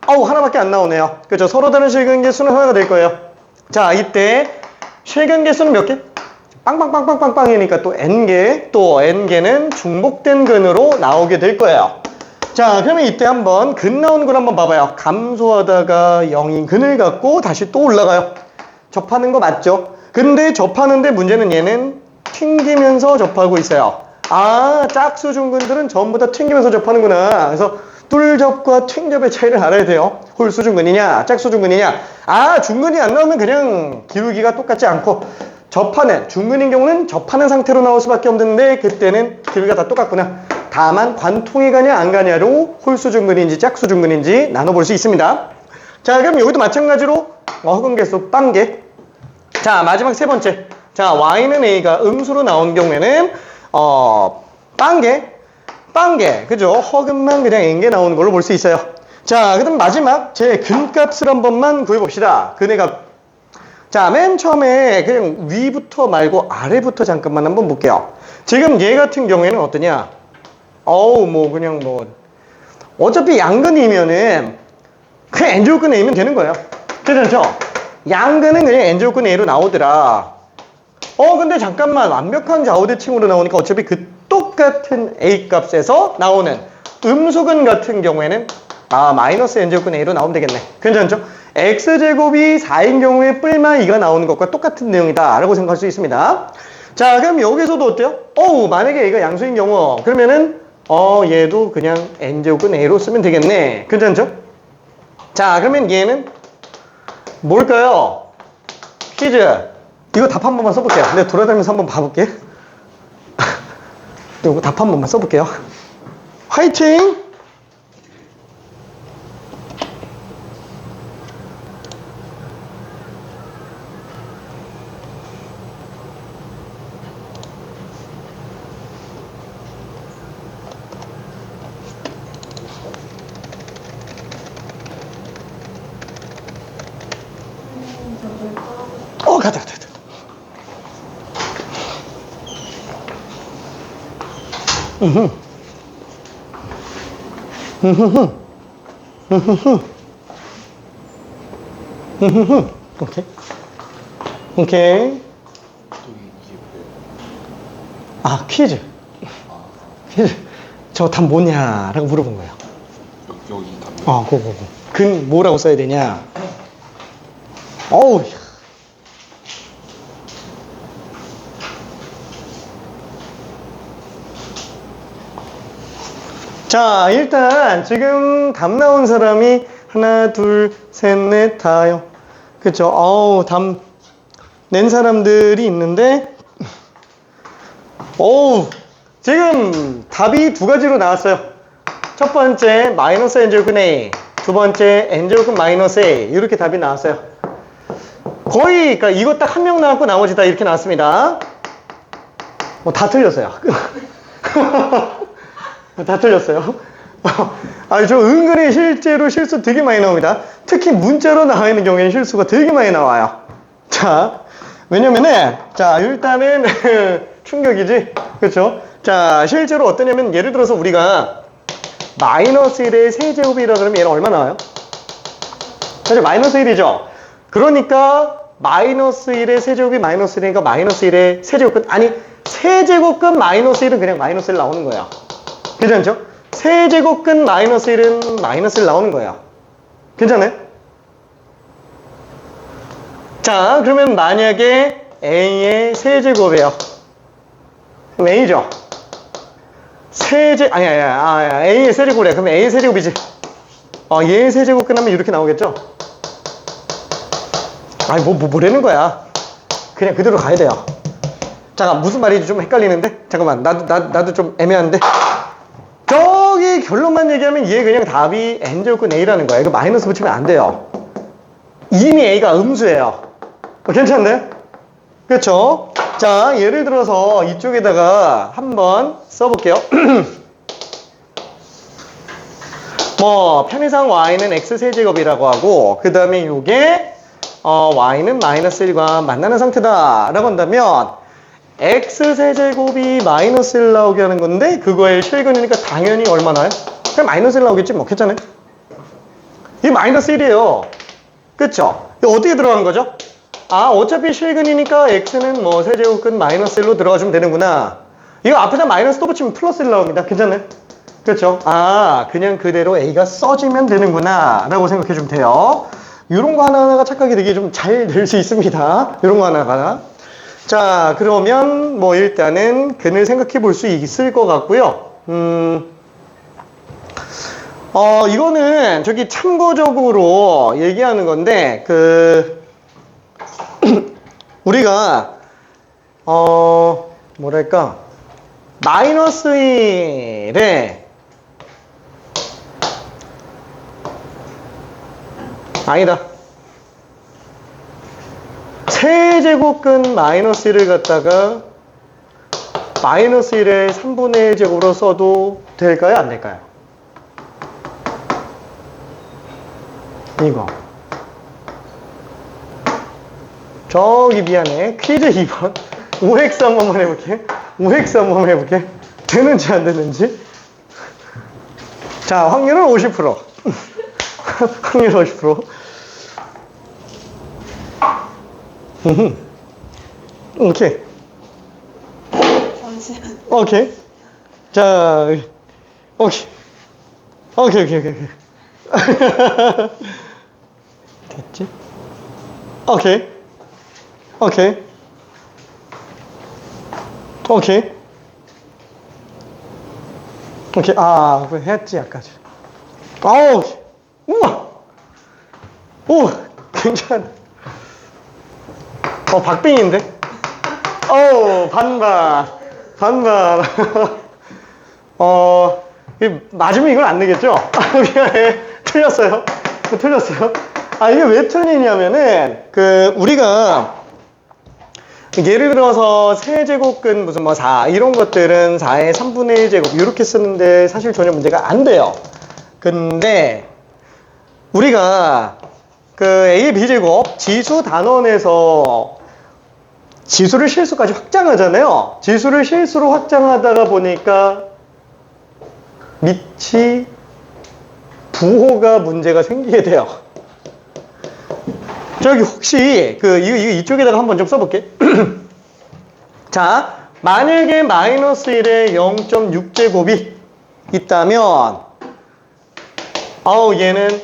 하나밖에 안 나오네요. 그쵸? 서로 다른 실근 개수는 하나가 될 거예요. 자, 이때 실근 개수는 몇 개? 빵빵빵빵빵빵이니까 또 n개, 또 n개는 중복된 근으로 나오게 될 거예요. 자, 그러면 이때 한번 근 나오는 걸 한번 봐봐요. 감소하다가 0인 근을 갖고 다시 또 올라가요. 접하는 거 맞죠? 근데 접하는데 문제는 얘는 튕기면서 접하고 있어요. 짝수 중근들은 전부 다 튕기면서 접하는구나. 그래서 뚫접과 튕접의 차이를 알아야 돼요. 홀수 중근이냐, 짝수 중근이냐. 중근이 안 나오면 그냥 기울기가 똑같지 않고 접하는, 중근인 경우는 접하는 상태로 나올 수밖에 없는데 그때는 길이가 다 똑같구나. 다만 관통이 가냐 안 가냐로 홀수 중근인지 짝수 중근인지 나눠볼 수 있습니다. 자, 그럼 여기도 마찬가지로 허근계수 빵개. 자, 마지막 세 번째. 자, y는 a가 음수로 나온 경우에는 빵개, 그죠? 허근만 그냥 n개 나오는 걸로 볼 수 있어요. 자, 그다음 마지막 제 근값을 한 번만 구해봅시다. 근의 값. 자, 맨 처음에 그냥 위부터 말고 아래부터 잠깐만 한번 볼게요. 지금 얘 같은 경우에는 어떠냐? 어차피 양근이면은 그냥 n제곱근 a면 되는 거예요. 괜찮죠? 양근은 그냥 n제곱근 a로 나오더라. 근데 잠깐만, 완벽한 좌우대칭으로 나오니까 어차피 그 똑같은 a 값에서 나오는 음수근 같은 경우에는 마이너스 n제곱근 a로 나오면 되겠네. 괜찮죠? x제곱이 4인 경우에 뿔마 2가 나오는 것과 똑같은 내용이다 라고 생각할 수 있습니다. 자, 그럼 여기서도 어때요? 만약에 a가 양수인 경우 그러면은 얘도 그냥 n제곱근 a로 쓰면 되겠네. 괜찮죠? 자, 그러면 얘는 뭘까요? 퀴즈. 이거 답 한 번만 써볼게요. 내가 돌아다니면서 한번 봐볼게. 이거 답 한 번만 써볼게요. 화이팅! 가자. 오케이. 퀴즈. 저 답 뭐냐라고 물어본 거예요. 여기 답. 그거. 근 뭐라고 써야 되냐? 어우. 자, 일단 지금 답 나온 사람이 하나, 둘, 셋, 넷, 다요. 그쵸? 답 낸 사람들이 있는데, 지금 답이 두 가지로 나왔어요. 첫 번째 마이너스 n제곱근 a, 두 번째 n제곱근 마이너스 a, 이렇게 답이 나왔어요. 거의, 그러니까 이거 딱 한 명 나왔고 나머지 다 이렇게 나왔습니다. 다 틀렸어요. 다 틀렸어요. 저 은근히 실제로 실수 되게 많이 나옵니다. 특히 문자로 나와 있는 경우에는 실수가 되게 많이 나와요. 자, 왜냐면은, 자, 일단은 충격이지. 그렇죠? 자, 실제로 어떠냐면, 예를 들어서 우리가 마이너스 1의 세제곱이라 그러면 얘는 얼마 나와요? 사실 마이너스 1이죠. 그러니까 마이너스 1의 세제곱이 마이너스 1이니까 마이너스 1의 세제곱근, 아니 세제곱근 마이너스 1은 그냥 마이너스 1 나오는 거예요. 괜찮죠? 세제곱근 마이너스 1은 마이너스 1 나오는 거예요. 괜찮아요? 자, 그러면 만약에 a의 세제곱이에요. 그럼 a죠. a의 세제곱이래. 그럼 a의 세제곱이지. 얘의 세제곱 끝나면 이렇게 나오겠죠? 뭐라는 거야. 그냥 그대로 가야 돼요. 잠깐, 무슨 말인지 좀 헷갈리는데? 잠깐만, 나도 좀 애매한데? 저기 결론만 얘기하면 얘 그냥 답이 n제곱근 a라는 거야. 이거 마이너스 붙이면 안 돼요. 이미 a가 음수예요. 괜찮네? 그렇죠? 자, 예를 들어서 이쪽에다가 한번 써볼게요. 편의상 y는 x세제곱이라고 하고, 그 다음에 요게 y는 마이너스 1과 만나는 상태다 라고 한다면 x세제곱이 마이너스 1 나오게 하는 건데, 그거의 실근이니까 당연히 얼마 나요? 그냥 마이너스 1 나오겠지 뭐. 괜찮아요? 이게 마이너스 1이에요. 그쵸? 이거 어떻게 들어간 거죠? 어차피 실근이니까 x는 세제곱근 마이너스 1로 들어가주면 되는구나. 이거 앞에다 마이너스 또 붙이면 플러스 1 나옵니다. 괜찮아요? 그렇죠? 그냥 그대로 a가 써지면 되는구나 라고 생각해 주면 돼요. 이런 거 하나하나가 착각이 되게 좀 잘 될 수 있습니다. 이런 거 하나하나. 자, 그러면 일단은 근을 생각해 볼 수 있을 것 같고요. 이거는 저기 참고적으로 얘기하는 건데, 우리가 뭐랄까, 마이너스 1에 아니다. 세제곱근 마이너스 1을 갖다가 마이너스 1의 3분의 1제곱으로 써도 될까요? 안 될까요? 이거. 저기 미안해. 퀴즈 2번. OX 한 번만 해볼게. OX 한 번만 해볼게. 되는지 안 되는지. 자, 확률은 50%. 확률 50%. 오케이. 잠시만. 오케이. 자, 오케이. 오케이. 됐지? 오케이. 아, 그거 했지, 아까. 아우, 우와! 오, 괜찮아. 박빙인데? 반반. 맞으면 이걸 안 내겠죠? 미안해. 틀렸어요. 이게 왜 틀리냐면은, 우리가, 예를 들어서 세제곱근 무슨 4, 이런 것들은 4의 3분의 1제곱, 이렇게 쓰는데 사실 전혀 문제가 안 돼요. 근데, 우리가, A, B제곱, 지수 단원에서 지수를 실수까지 확장하잖아요. 지수를 실수로 확장하다가 보니까 밑이 부호가 문제가 생기게 돼요. 저기 혹시 이쪽에다가 한번 좀 써볼게. 자, 만약에 마이너스 1에 0.6제곱이 있다면 얘는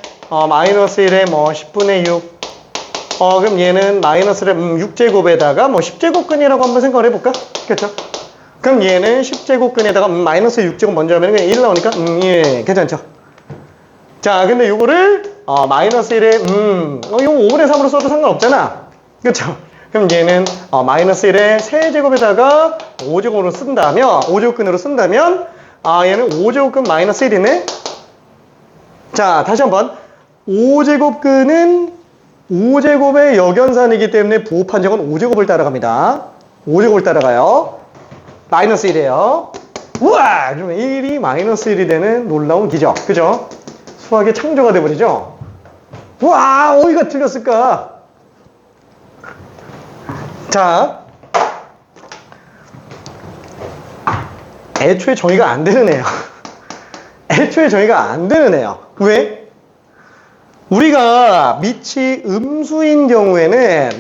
마이너스 1에 10분의 6 그럼 얘는 마이너스 6제곱에다가 10제곱근이라고 한번 생각을 해볼까? 그렇죠? 그럼 얘는 10제곱근에다가 마이너스 6제곱 먼저 하면 그냥 1 나오니까 예, 괜찮죠? 자, 근데 요거를 마이너스 1에 이거 5분의 3으로 써도 상관없잖아. 그렇죠? 그럼 얘는 마이너스 1에 세제곱에다가 5제곱으로 쓴다면 5제곱근으로 쓴다면 얘는 5제곱근 마이너스 1이네. 자, 다시 한번 5제곱근은 5제곱의 역연산이기 때문에 부호 판정은 5제곱을 따라갑니다. 5제곱을 따라가요. 마이너스 1이에요. 우와! 그러면 1이 마이너스 1이 되는 놀라운 기적. 그죠? 수학의 창조가 돼버리죠? 우와! 어디가 틀렸을까? 자. 애초에 정의가 안 되는 애요. 애초에 정의가 안 되는 애요. 왜? 우리가 밑이 음수인 경우에는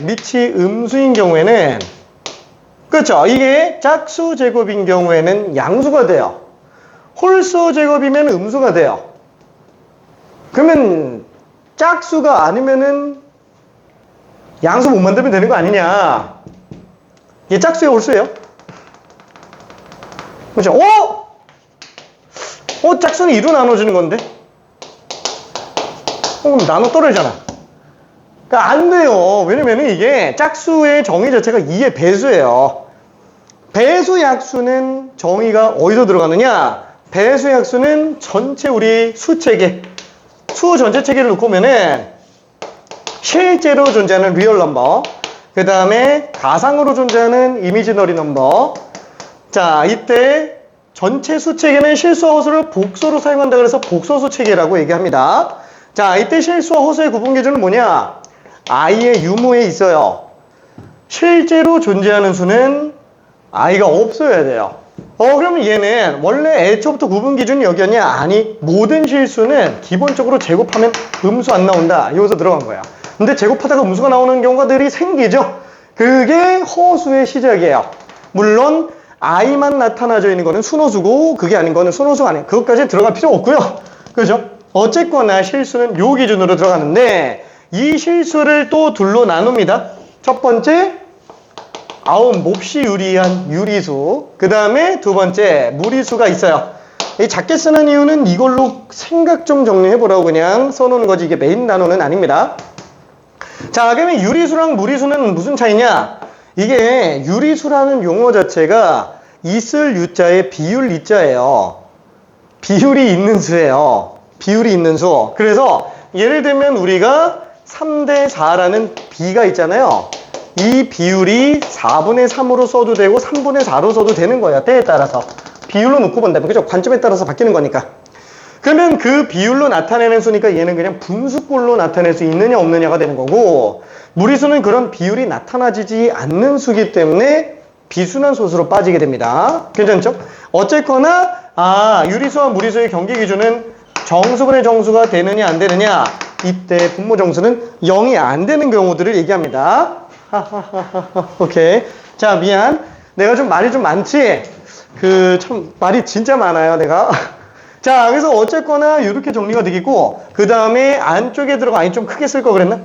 그렇죠? 이게 짝수 제곱인 경우에는 양수가 돼요. 홀수 제곱이면 음수가 돼요. 그러면 짝수가 아니면은 양수 못 만들면 되는 거 아니냐? 이게 짝수예요, 홀수예요? 그렇죠? 짝수는 2로 나눠지는 건데? 그럼 나눠 떨어지잖아. 그러니까 안 돼요. 왜냐면은 이게 짝수의 정의 자체가 2의 배수예요. 배수 약수는 정의가 어디서 들어가느냐? 배수 약수는 전체 우리 수체계, 수 전체 체계를 놓고 보면은 실제로 존재하는 리얼 넘버, 그 다음에 가상으로 존재하는 이미지너리 넘버. 자, 이때 전체 수체계는 실수와 허수를 복소로 사용한다 그래서 복소수 체계라고 얘기합니다. 자, 이때 실수와 허수의 구분 기준은 뭐냐? i의 유무에 있어요. 실제로 존재하는 수는 i가 없어야 돼요. 그러면 얘는 원래 애초부터 구분 기준이 여기였냐? 아니, 모든 실수는 기본적으로 제곱하면 음수 안 나온다. 여기서 들어간 거야. 근데 제곱하다가 음수가 나오는 경우들이 생기죠? 그게 허수의 시작이에요. 물론 i만 나타나져 있는 거는 순호수고 그게 아닌 거는 순호수가 아니에요. 그것까지 들어갈 필요 없고요. 그죠? 어쨌거나 실수는 요 기준으로 들어가는데 이 실수를 또 둘로 나눕니다. 첫 번째, 몹시 유리한 유리수. 그 다음에 두 번째, 무리수가 있어요. 이 작게 쓰는 이유는 이걸로 생각 좀 정리해보라고 그냥 써놓는 거지 이게 메인 단어는 아닙니다. 자, 그러면 유리수랑 무리수는 무슨 차이냐? 이게 유리수라는 용어 자체가 있을 유자에 비율 이자예요. 비율이 있는 수예요. 비율이 있는 수. 그래서 예를 들면 우리가 3대 4라는 비가 있잖아요. 이 비율이 4분의 3으로 써도 되고 3분의 4로 써도 되는 거예요. 때에 따라서. 비율로 놓고 본다면. 그죠? 관점에 따라서 바뀌는 거니까. 그러면 그 비율로 나타내는 수니까 얘는 그냥 분수꼴로 나타낼 수 있느냐 없느냐가 되는 거고, 무리수는 그런 비율이 나타나지지 않는 수기 때문에 비순환 소수로 빠지게 됩니다. 괜찮죠? 어쨌거나 유리수와 무리수의 경계 기준은 정수분의 정수가 되느냐 안 되느냐, 이때 분모 정수는 0이 안 되는 경우들을 얘기합니다. 오케이. 자, 미안. 내가 좀 말이 좀 많지? 참 말이 진짜 많아요, 내가. 자, 그래서 어쨌거나 이렇게 정리가 되겠고, 그 다음에 안쪽에 들어가, 아니 좀 크게 쓸 거 그랬나?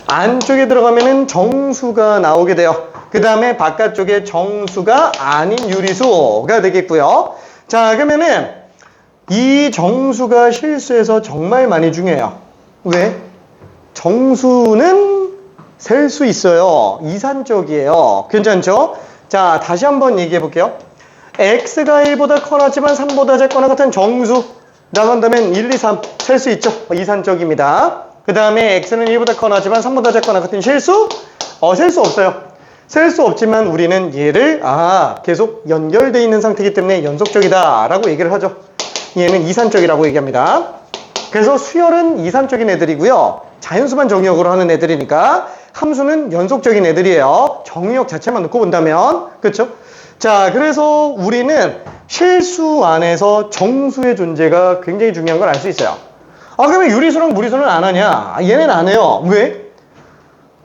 안쪽에 들어가면은 정수가 나오게 돼요. 그 다음에 바깥쪽에 정수가 아닌 유리수가 되겠고요. 자, 그러면은 이 정수가 실수에서 정말 많이 중요해요. 왜? 정수는 셀 수 있어요. 이산적이에요. 괜찮죠? 자, 다시 한번 얘기해 볼게요. x가 1보다 커나지만 3보다 작거나 같은 정수 나간다면 1, 2, 3 셀 수 있죠. 이산적입니다. 그 다음에 x는 1보다 커나지만 3보다 작거나 같은 실수? 셀 수 없어요. 셀 수 없지만 우리는 얘를 계속 연결되어 있는 상태이기 때문에 연속적이다 라고 얘기를 하죠. 얘는 이산적이라고 얘기합니다. 그래서 수열은 이산적인 애들이고요. 자연수만 정의역으로 하는 애들이니까 함수는 연속적인 애들이에요. 정의역 자체만 놓고 본다면. 그렇죠? 자, 그래서 우리는 실수 안에서 정수의 존재가 굉장히 중요한 걸 알 수 있어요. 그러면 유리수랑 무리수는 안 하냐? 얘네는 안 해요. 왜?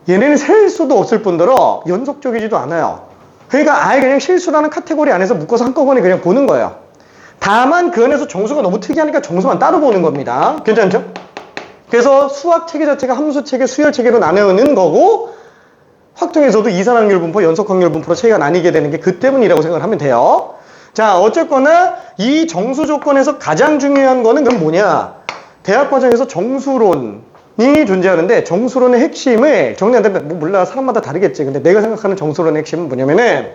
얘네는 셀 수도 없을 뿐더러 연속적이지도 않아요. 그러니까 아예 그냥 실수라는 카테고리 안에서 묶어서 한꺼번에 그냥 보는 거예요. 다만 그 안에서 정수가 너무 특이하니까 정수만 따로 보는 겁니다. 괜찮죠? 그래서 수학 체계 자체가 함수 체계, 수열 체계로 나누는 거고, 확통에서도 이산확률 분포, 연속확률 분포로 체계가 나뉘게 되는 게 그 때문이라고 생각을 하면 돼요. 자, 어쨌거나 이 정수 조건에서 가장 중요한 거는 그럼 뭐냐? 대학 과정에서 정수론이 존재하는데, 정수론의 핵심을 정리한다면, 뭐 몰라, 사람마다 다르겠지. 근데 내가 생각하는 정수론의 핵심은 뭐냐면은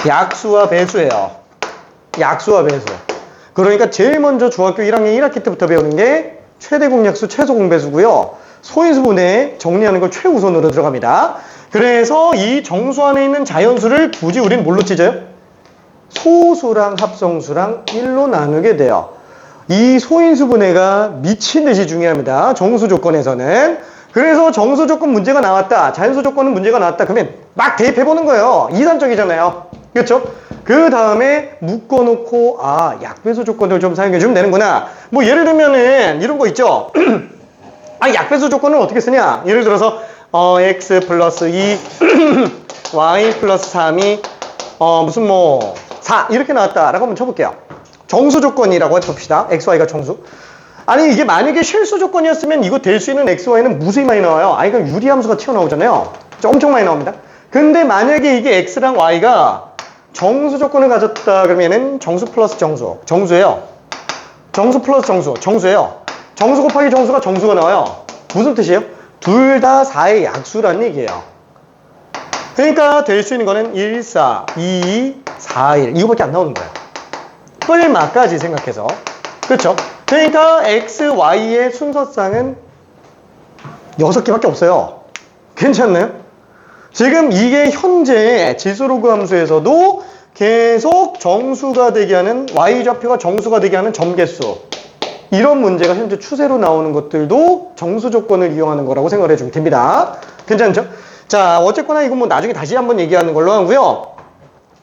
약수와 배수예요. 약수와 배수. 그러니까 제일 먼저 중학교 1학년 1학기 때부터 배우는 게 최대 공약수, 최소 공배수고요. 소인수분해 정리하는 걸 최우선으로 들어갑니다. 그래서 이 정수 안에 있는 자연수를 굳이 우리는 뭘로 찢어요? 소수랑 합성수랑 1로 나누게 돼요. 이 소인수분해가 미친 듯이 중요합니다. 정수 조건에서는. 그래서 정수 조건 문제가 나왔다, 자연수 조건은 문제가 나왔다, 그러면 막 대입해보는 거예요. 이산적이잖아요. 그렇죠? 그 다음에 묶어놓고 약배수 조건을 좀 사용해주면 되는구나. 뭐 예를 들면은 이런 거 있죠. 약배수 조건을 어떻게 쓰냐? 예를 들어서 x 플러스 2 y 플러스 3이 무슨 뭐 4 이렇게 나왔다라고 한번 쳐볼게요. 정수 조건이라고 해봅시다. x, y가 정수. 아니 이게 만약에 실수 조건이었으면 이거 될 수 있는 x, y는 무수히 많이 나와요. 이거 유리함수가 튀어나오잖아요. 엄청 많이 나옵니다. 근데 만약에 이게 x랑 y가 정수 조건을 가졌다 그러면은 정수 플러스 정수, 정수예요. 정수 플러스 정수, 정수예요. 정수 곱하기 정수가 정수가 나와요. 무슨 뜻이에요? 둘 다 4의 약수란 얘기예요. 그러니까 될 수 있는 거는 1, 4, 2, 4, 1 이거밖에 안 나오는 거예요. 뿔마까지 생각해서. 그렇죠? 그러니까 x, y의 순서상은 6개밖에 없어요. 괜찮나요? 지금 이게 현재 지수로그 함수에서도 계속 정수가 되게 하는, y좌표가 정수가 되게 하는 점개수, 이런 문제가 현재 추세로 나오는 것들도 정수 조건을 이용하는 거라고 생각을 해주면 됩니다. 괜찮죠? 자, 어쨌거나 이건 뭐 나중에 다시 한번 얘기하는 걸로 하고요.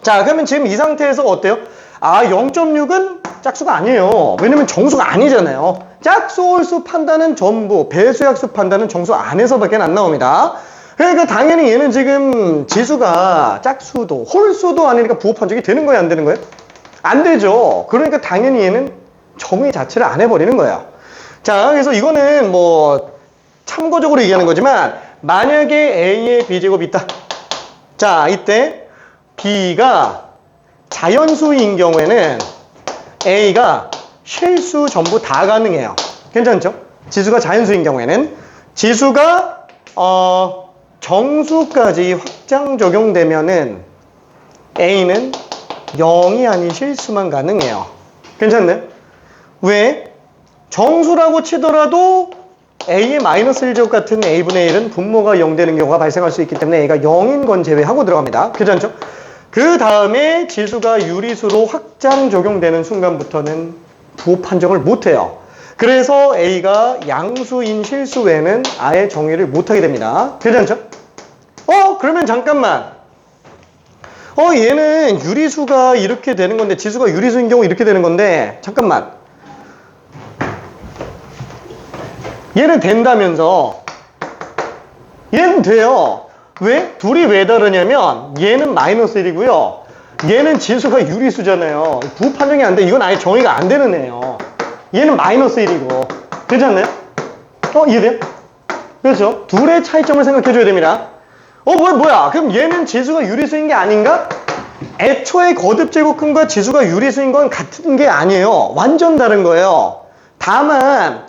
자, 그러면 지금 이 상태에서 어때요? 0.6은 짝수가 아니에요. 왜냐면 정수가 아니잖아요. 짝수, 홀수 판단은 전부, 배수약수 판단은 정수 안에서밖에 안 나옵니다. 그러니까 당연히 얘는 지금 지수가 짝수도 홀수도 아니니까 부호 판정이 되는 거예요, 안 되는 거예요? 안 되죠. 그러니까 당연히 얘는 정의 자체를 안 해버리는 거예요. 자, 그래서 이거는 뭐 참고적으로 얘기하는 거지만, 만약에 A의 B제곱이 있다. 자, 이때 B가 자연수인 경우에는 A가 실수 전부 다 가능해요. 괜찮죠? 지수가 자연수인 경우에는 지수가 정수까지 확장 적용되면은 A는 0이 아닌 실수만 가능해요. 괜찮네? 왜? 정수라고 치더라도 A의 마이너스 1제곱 같은 A분의 1은 분모가 0 되는 경우가 발생할 수 있기 때문에 A가 0인 건 제외하고 들어갑니다. 괜찮죠? 그 다음에 지수가 유리수로 확장 적용되는 순간부터는 부호 판정을 못해요. 그래서 A가 양수인 실수 외에는 아예 정의를 못하게 됩니다. 괜찮죠? 그러면 잠깐만. 얘는 유리수가 이렇게 되는 건데, 지수가 유리수인 경우 이렇게 되는 건데, 잠깐만. 얘는 된다면서. 얘는 돼요. 왜? 둘이 왜 다르냐면, 얘는 마이너스 1이고요. 얘는 지수가 유리수잖아요. 부호 판정이 안 돼. 이건 아예 정의가 안 되는 애예요. 얘는 마이너스 1이고. 그렇지 않나요? 이해돼요? 그렇죠? 둘의 차이점을 생각해 줘야 됩니다. 뭐야? 그럼 얘는 지수가 유리수인 게 아닌가? 애초에 거듭제곱근과 지수가 유리수인 건 같은 게 아니에요. 완전 다른 거예요. 다만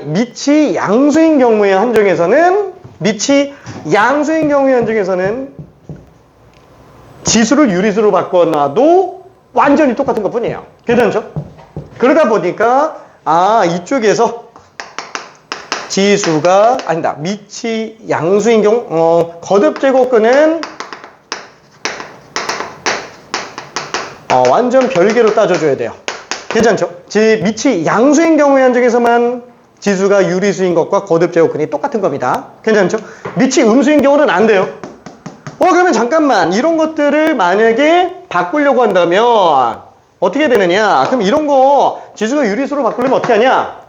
밑이 양수인 경우의 한정에서는 지수를 유리수로 바꿔놔도 완전히 똑같은 것 뿐이에요. 괜찮죠? 그러다 보니까 이쪽에서 밑이 양수인 경우 거듭제곱근은 완전 별개로 따져줘야 돼요. 괜찮죠? 밑이 양수인 경우의 한정에서만 지수가 유리수인 것과 거듭제곱근이 똑같은 겁니다. 괜찮죠? 밑이 음수인 경우는 안 돼요. 그러면 잠깐만, 이런 것들을 만약에 바꾸려고 한다면 어떻게 되느냐? 그럼 이런 거 지수가 유리수로 바꾸려면 어떻게 하냐?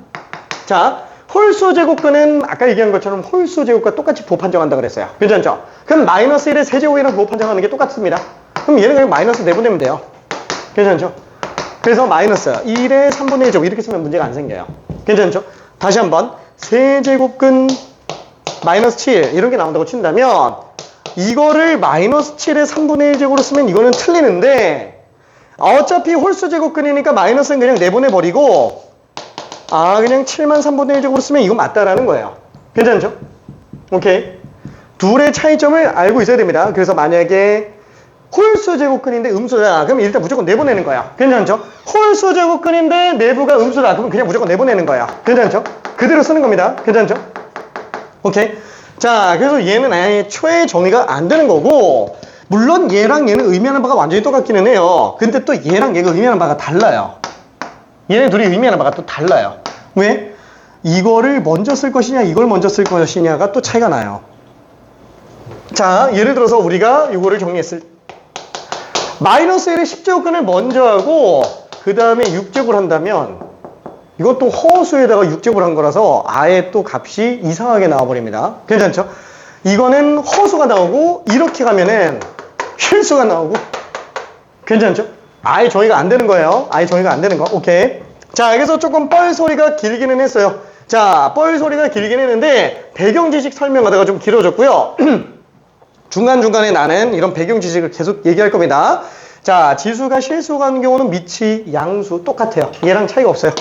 자, 홀수 제곱근은 아까 얘기한 것처럼 홀수 제곱과 똑같이 부호 판정한다 그랬어요. 괜찮죠? 그럼 마이너스 1의 세제곱이랑 부호 판정하는 게 똑같습니다. 그럼 얘는 그냥 마이너스 내보내면 돼요. 괜찮죠? 그래서 마이너스 1의 3분의 1 제곱 이렇게 쓰면 문제가 안 생겨요. 괜찮죠? 다시 한번 세제곱근 마이너스 7 이런 게 나온다고 친다면 이거를 마이너스 7의 3분의 1 제곱으로 쓰면 이거는 틀리는데 어차피 홀수 제곱근이니까 마이너스는 그냥 내보내버리고 그냥 7만 3분의 1 제곱으로 쓰면 이건 맞다라는 거예요. 괜찮죠? 오케이. 둘의 차이점을 알고 있어야 됩니다. 그래서 만약에 홀수 제곱근인데 음수다. 그럼 일단 무조건 내보내는 거야. 괜찮죠? 홀수 제곱근인데 내부가 음수다. 그러면 그냥 무조건 내보내는 거야. 괜찮죠? 그대로 쓰는 겁니다. 괜찮죠? 오케이. 자, 그래서 얘는 아예 초의 정의가 안 되는 거고, 물론 얘랑 얘는 의미하는 바가 완전히 똑같기는 해요. 근데 또 얘랑 얘가 의미하는 바가 달라요. 얘네 둘이 의미하는 바가 또 달라요. 왜? 이거를 먼저 쓸 것이냐, 이걸 먼저 쓸 것이냐가 또 차이가 나요. 자, 예를 들어서 우리가 이거를 정리했을 마이너스 1의 10제곱근을 먼저 하고 그 다음에 6제곱을 한다면 이것도 허수에다가 6제곱을 한 거라서 아예 또 값이 이상하게 나와버립니다. 괜찮죠? 이거는 허수가 나오고 이렇게 가면은 실수가 나오고 괜찮죠? 아예 정의가 안 되는 거예요. 아예 정의가 안 되는 거. 오케이. 자, 그래서 조금 뻘 소리가 길기는 했어요. 자, 뻘 소리가 길긴 했는데 배경 지식 설명하다가 좀 길어졌고요. 중간중간에 나는 이런 배경 지식을 계속 얘기할 겁니다. 자, 지수가 실수가 하는 경우는 밑이 양수 똑같아요. 얘랑 차이가 없어요.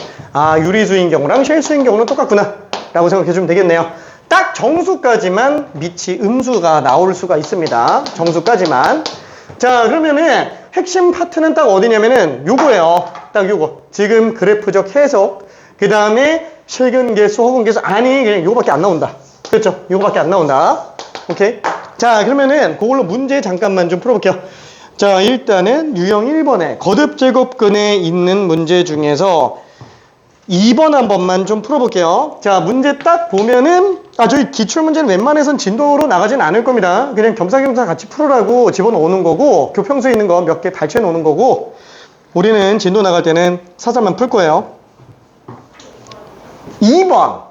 유리수인 경우랑 실수인 경우는 똑같구나 라고 생각해 주면 되겠네요. 딱 정수까지만 밑이 음수가 나올 수가 있습니다. 정수까지만. 자, 그러면은 핵심 파트는 딱 어디냐면은 요거예요. 딱 요거. 지금 그래프적 해석, 그 다음에 실근계수, 허근계수. 그냥 요거밖에 안 나온다. 그렇죠? 요거밖에 안 나온다. 오케이? 자, 그러면은 그걸로 문제 잠깐만 좀 풀어볼게요. 자, 일단은 유형 1번에 거듭제곱근에 있는 문제 중에서 2번 한 번만 좀 풀어볼게요. 자, 문제 딱 보면은 저희 기출문제는 웬만해선 진도로 나가진 않을 겁니다. 그냥 겸사겸사 같이 풀으라고 집어넣는 거고 교평수에 있는 거 몇 개 발췌해 놓는 거고 우리는 진도 나갈 때는 사설만 풀 거예요. 2번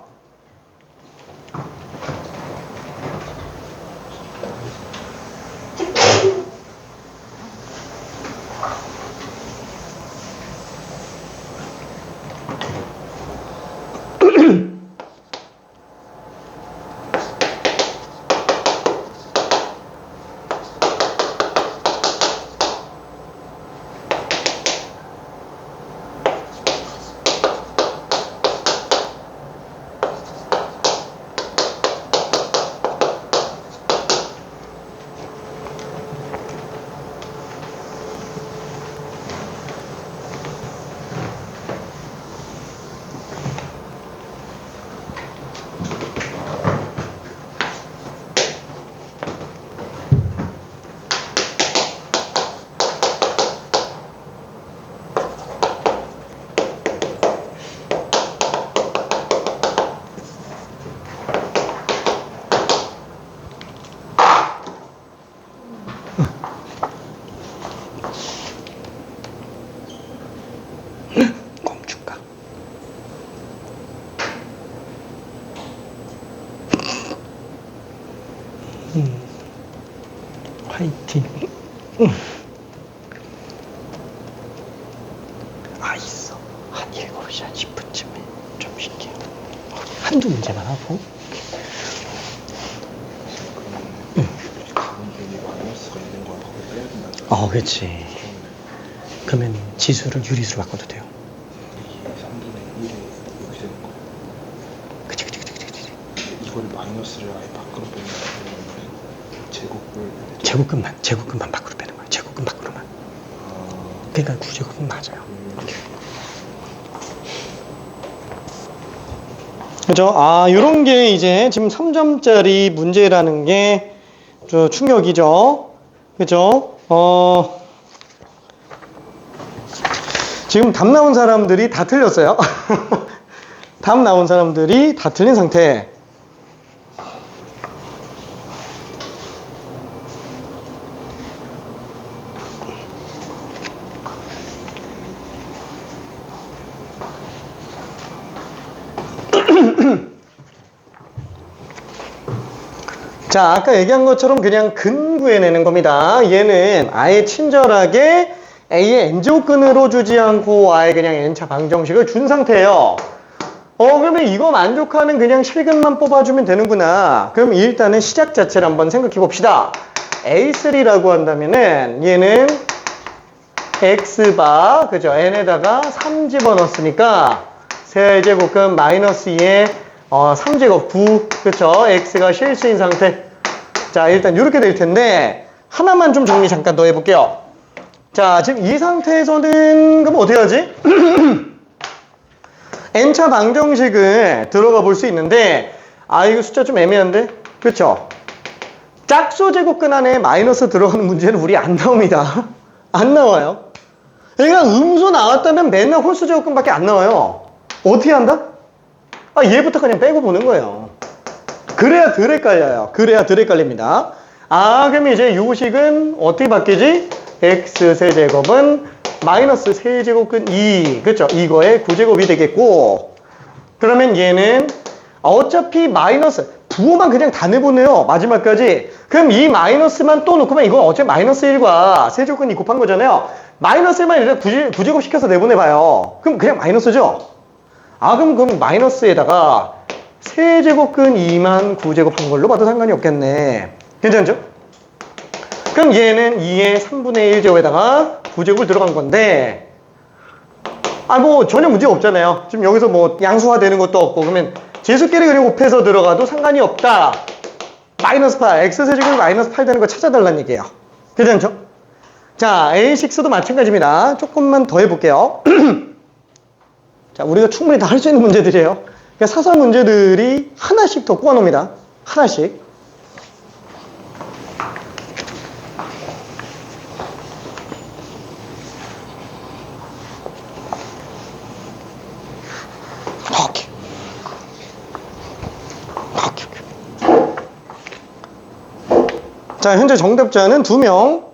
화이팅. 아, 있어. 한 7시 한 10분쯤에 좀 쉴게요. 한두 문제만 하고. 마이너스가 있는 걸 거기 빼야 된다. 그치. 그러면 지수를 유리수로 바꿔도 돼요. 이게 3분의 1에 이렇게 되는 거예요. 그치. 이거를 마이너스를 아예 밖으로 빼는 거면 제곱근만 밖으로 빼는 거야. 제곱근 밖으로만. 그러니까 9제곱은 맞아요. 그죠? 요런 게 이제 지금 3점짜리 문제라는 게 저 충격이죠. 그죠? 지금 답 나온 사람들이 다 틀렸어요. 답 나온 사람들이 다 틀린 상태. 자, 아까 얘기한 것처럼 그냥 근 구해내는 겁니다. 얘는 아예 친절하게 A의 N제곱근으로 주지 않고 아예 그냥 N차 방정식을 준 상태예요. 그러면 이거 만족하는 그냥 실근만 뽑아주면 되는구나. 그럼 일단은 시작 자체를 한번 생각해 봅시다. A3라고 한다면은 얘는 X바, 그죠? N에다가 3 집어넣었으니까 세제곱근 마이너스 2에 3제곱 9, 그쵸? X가 실수인 상태. 자, 일단 이렇게 될 텐데 하나만 좀 정리 잠깐 더 해볼게요. 자, 지금 이 상태에서는 그럼 어떻게 하지? N차 방정식을 들어가 볼 수 있는데 이거 숫자 좀 애매한데? 그쵸? 짝수 제곱근 안에 마이너스 들어가는 문제는 우리 안 나옵니다. 안 나와요. 그러니까 음수 나왔다면 맨날 홀수 제곱근밖에 안 나와요. 어떻게 한다? 얘부터 그냥 빼고 보는 거예요. 그래야 덜 헷갈려요. 그래야 덜 헷갈립니다. 그럼 이제 요식은 어떻게 바뀌지? x 세제곱은 마이너스 세제곱근 2. 그쵸? 이거의 9제곱이 되겠고, 그러면 얘는 어차피 마이너스, 부호만 그냥 다 내보내요. 마지막까지. 그럼 이 마이너스만 또 놓고만 이건 어차피 마이너스 1과 세제곱근이 곱한 거잖아요. 마이너스 1만 일단 9제곱 시켜서 내보내봐요. 그럼 그냥 마이너스죠? 그럼 마이너스에다가 세제곱근 2만 9제곱 한 걸로 봐도 상관이 없겠네. 괜찮죠? 그럼 얘는 2의 3분의 1제곱에다가 9제곱을 들어간 건데, 뭐 전혀 문제 없잖아요. 지금 여기서 뭐 양수화 되는 것도 없고, 그러면 제수끼리 그냥 곱해서 들어가도 상관이 없다. 마이너스 8, x세제곱이 마이너스 8 되는 거 찾아달라는 얘기예요. 괜찮죠? 자, A6도 마찬가지입니다. 조금만 더 해볼게요. 자, 우리가 충분히 다 할 수 있는 문제들이에요. 그러니까 사설 문제들이 하나씩 더 꼬아놓습니다. 하나씩. 자, 현재 정답자는 2명.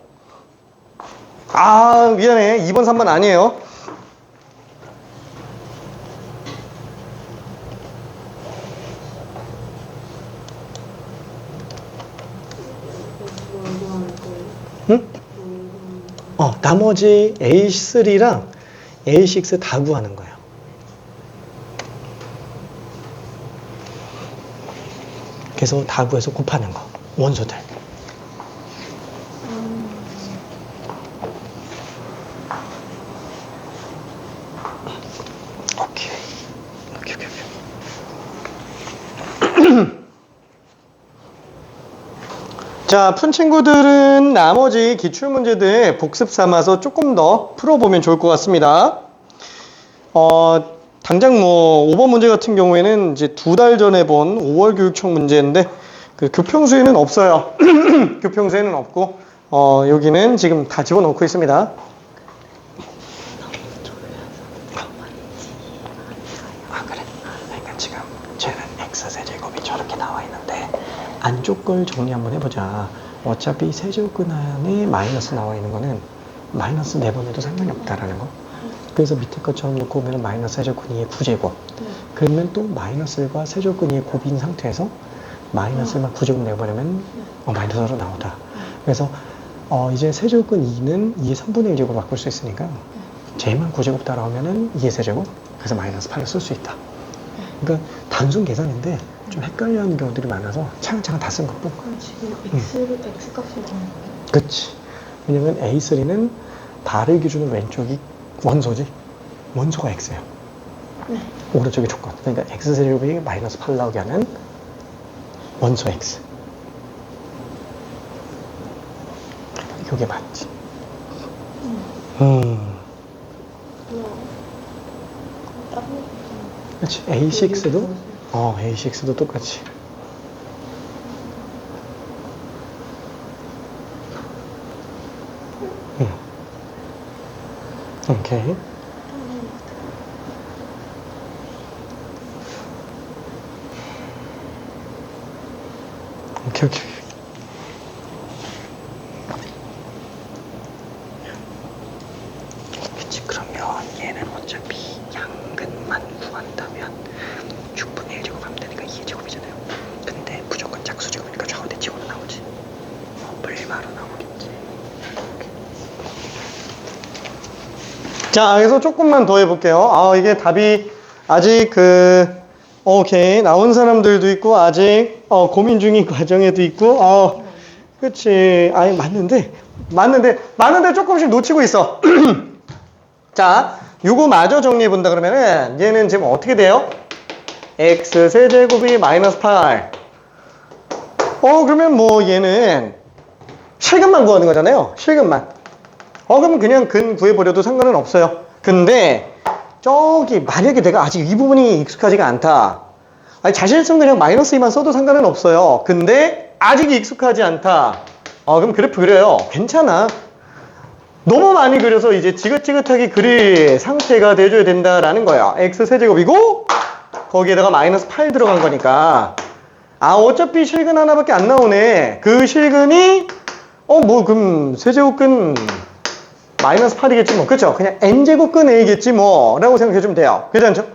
미안해. 2번, 3번 아니에요. 응? 나머지 A3랑 A6 다 구하는 거예요. 그래서 다 구해서 곱하는 거. 원소들. 오케이. 자, 푼 친구들은 나머지 기출문제들 복습 삼아서 조금 더 풀어보면 좋을 것 같습니다. 당장 5번 문제 같은 경우에는 이제 2달 전에 본 5월 교육청 문제인데, 그 교평수에는 없어요. 교평수에는 없고, 여기는 지금 다 집어넣고 있습니다. 그래. 그러니까 지금 쟤는 x세제곱이 저렇게 나와 있는데, 안쪽 걸 정리 한번 해보자. 어차피 세제곱근 안에 마이너스 나와 있는 거는 마이너스 내보내도 상관이 없다라는 거. 그래서 밑에 것처럼 놓고 보면 마이너스 세제곱근 2의 9제곱. 그러면 또 마이너스 1과 세제곱근 2의 곱인 상태에서 마이너스만 9제곱 내버리면 마이너스로 나오다. 그래서 이제 세제곱근 2는 2의 3분의 1제곱으로 바꿀 수 있으니까 쟤만 9제곱 따라오면은 2의 세제곱, 그래서 마이너스 8을 쓸 수 있다. 그러니까 단순 계산인데 좀 헷갈려하는 경우들이 많아서 차근차근 다 쓴 거고. 그럼 지금 X 값이 나오는 거예요? 그치. 왜냐면 A3는 발을 기준으로 왼쪽이 원소지. 원소가 X예요. 네. 오른쪽이 조건. 그러니까 X세제곱이 마이너스 8 나오게 하는 원소 X. 이게 맞지. 그럼 그렇지. A6도 A6도 똑같이. 오케이. 오케이. 그치. 그러면 얘는 어차피 양근만 구한다면 6분의 1제곱 하면 되니까 2의 제곱이잖아요. 근데 무조건 짝수제곱이니까 좌우 대칭으로 나오지. 불마로 나오겠지. 자, 그래서 조금만 더 해볼게요. 이게 답이 아직 오케이. 나온 사람들도 있고, 아직, 고민 중인 과정에도 있고, 그치. 아니, 맞는데 조금씩 놓치고 있어. 자, 요거 마저 정리해본다 그러면은, 얘는 지금 어떻게 돼요? x 세제곱이 마이너스 8. 그러면 뭐 얘는 실근만 구하는 거잖아요. 실근만. 그러면 그냥 근 구해버려도 상관은 없어요. 근데 저기 만약에 내가 아직 이 부분이 익숙하지가 않다. 아니 자신 있으면 그냥 마이너스 2만 써도 상관은 없어요. 근데 아직 익숙하지 않다. 그럼 그래프 그려요. 괜찮아. 너무 많이 그려서 이제 지긋지긋하게 그릴 상태가 돼줘야 된다라는 거야. x 세제곱이고 거기에다가 마이너스 8 들어간 거니까 어차피 실근 하나밖에 안 나오네. 그 실근이 그럼 세제곱근 마이너스 8이겠지 뭐. 그쵸? 그냥 n제곱근 a겠지 뭐 라고 생각해주면 돼요. 괜찮죠?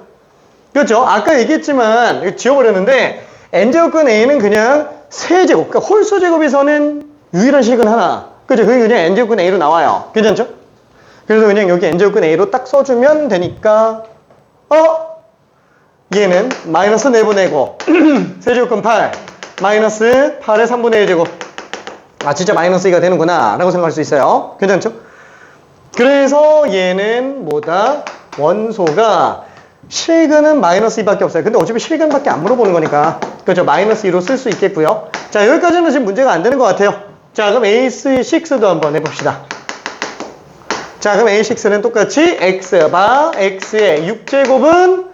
그렇죠? 아까 얘기했지만 이거 지워버렸는데 n제곱근 a는 그냥 세제곱, 그러니까 홀수제곱에서는 유일한 실근 하나. 그죠? 그게 그냥 n제곱근 a로 나와요. 괜찮죠? 그래서 그냥 여기 n제곱근 a로 딱 써주면 되니까 얘는 마이너스 내보내고 세제곱근 8 마이너스 8의 3분의 1제곱. 진짜 마이너스 2가 되는구나 라고 생각할 수 있어요. 괜찮죠? 그래서 얘는 뭐다? 원소가 실근은 마이너스 2밖에 없어요. 근데 어차피 실근밖에 안 물어보는 거니까 그렇죠? 마이너스 2로 쓸 수 있겠고요. 자, 여기까지는 지금 문제가 안 되는 것 같아요. 자, 그럼 A6도 한번 해봅시다. 자, 그럼 A6는 똑같이 X의 6제곱은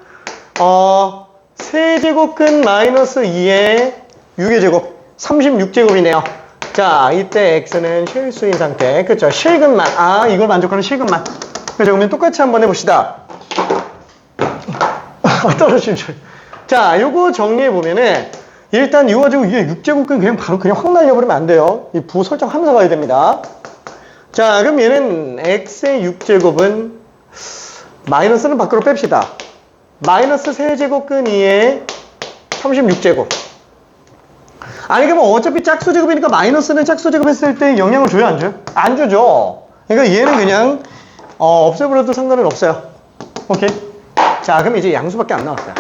세제곱근 마이너스 2의 6의 제곱 36제곱이네요. 자, 이때 X는 실수인 상태. 그쵸? 실근만. 이걸 만족하는 실근만. 그죠? 그러면 똑같이 한번 해봅시다. 떨어질 줄. 자, 요거 정리해보면은, 일단 이거 가지고 이게 6제곱근 그냥 바로 그냥 확 날려버리면 안 돼요. 이 부 설정하면서 가야 됩니다. 자, 그럼 얘는 X의 6제곱은 마이너스는 밖으로 뺍시다. 마이너스 세제곱근 2의 36제곱. 그러면 어차피 짝수제곱이니까 마이너스는 짝수제곱 했을 때 영향을 줘요, 안 줘요? 안 주죠. 그러니까 얘는 그냥 없애버려도 상관은 없어요. 오케이. 자, 그럼 이제 양수밖에 안 나왔어요.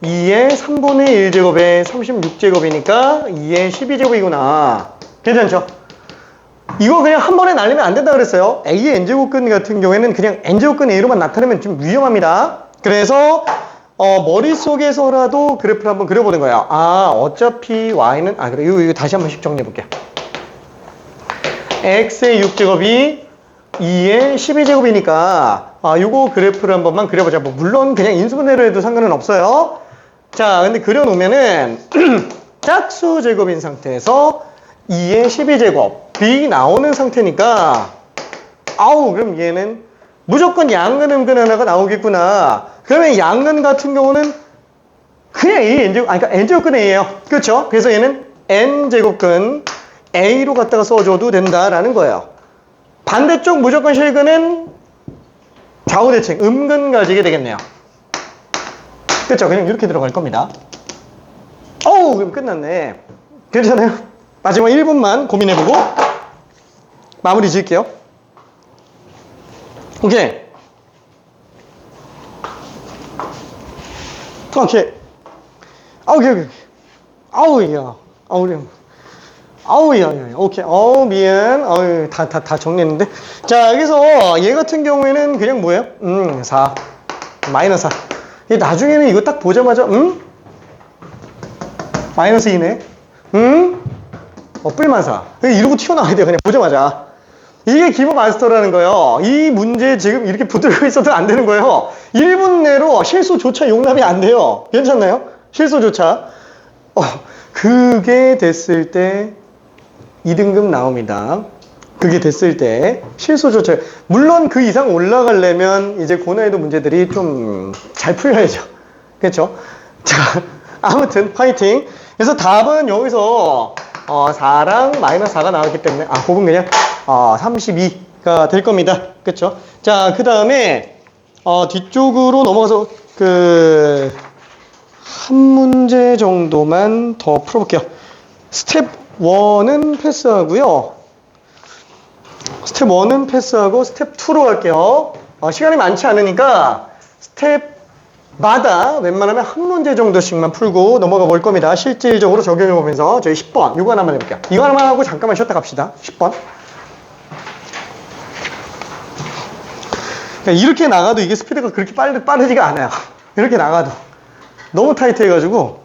2의 3분의 1제곱에 36제곱이니까 2의 12제곱이구나. 괜찮죠? 이거 그냥 한 번에 날리면 안 된다 그랬어요. A의 n제곱근 같은 경우에는 그냥 n제곱근 A로만 나타내면 좀 위험합니다. 그래서 머릿속에서라도 그래프를 한번 그려보는 거예요. 어차피 y는 그래 이거 다시 한 번씩 정리해 볼게요. x의 6제곱이 2의 12제곱이니까 요거 그래프를 한 번만 그려보자. 뭐 물론 그냥 인수분해로 해도 상관은 없어요. 자, 근데 그려놓으면은 짝수 제곱인 상태에서 2의 12제곱이 나오는 상태니까 그럼 얘는 무조건 양근 음근 하나가 나오겠구나. 그러면 양근 같은 경우는 그냥 A n제곱, 그러니까 n제곱근 A예요. 그렇죠? 그래서 얘는 n제곱근 A로 갖다가 써줘도 된다라는 거예요. 반대쪽 무조건 실근은 좌우대칭 음근 가지게 되겠네요. 그렇죠? 그냥 이렇게 들어갈 겁니다. 어우, 그럼 끝났네. 괜찮아요? 마지막 1분만 고민해보고 마무리 지을게요. 오케이. 오케이. 오케이. 아우, 야. 아우, 야. 오케이. 미안. 다 정리했는데. 자, 여기서 얘 같은 경우에는 그냥 뭐예요? 4. 마이너스 4. 나중에는 이거 딱 보자마자, 마이너스 2네. 뿔만 4. 이러고 튀어나와야 돼요. 그냥 보자마자. 이게 기본 마스터라는 거예요. 이 문제 지금 이렇게 붙들고 있어도 안 되는 거예요. 1분 내로 실수조차 용납이 안 돼요. 괜찮나요? 실수조차. 그게 됐을 때 2등급 나옵니다. 그게 됐을 때 실수조차. 물론 그 이상 올라가려면 이제 고난이도 문제들이 좀 잘 풀려야죠. 그렇죠? 자, 아무튼 화이팅. 그래서 답은 여기서 4랑 마이너스 4가 나왔기 때문에 그건 그냥 32가 될 겁니다. 그쵸? 자, 그 다음에 뒤쪽으로 넘어가서 한 문제 정도만 더 풀어볼게요. 스텝 1은 패스하고요. 스텝 1은 패스하고 스텝 2로 갈게요. 시간이 많지 않으니까 스텝마다 웬만하면 한 문제 정도씩만 풀고 넘어가 볼 겁니다. 실질적으로 적용해 보면서 저희 10번 이거 하나만 해볼게요. 이거 하나만 하고 잠깐만 쉬었다 갑시다. 10번. 이렇게 나가도 이게 스피드가 그렇게 빠르지가 않아요. 이렇게 나가도 너무 타이트 해가지고.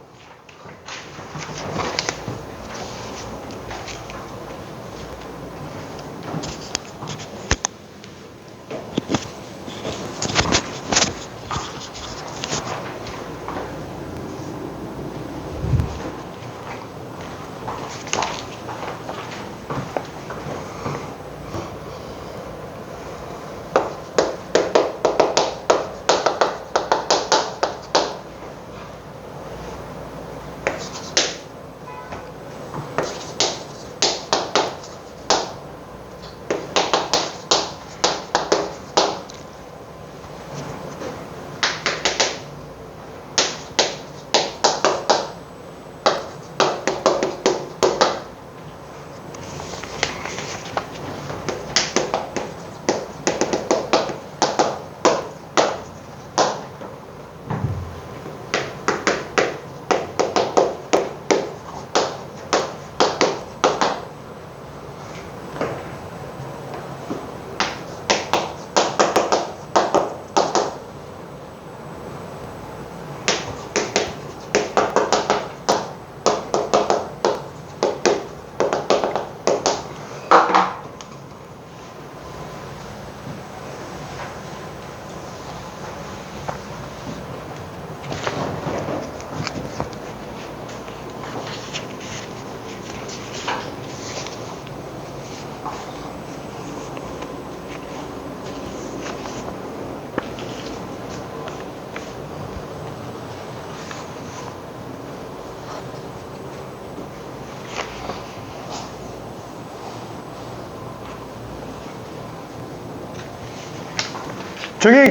저기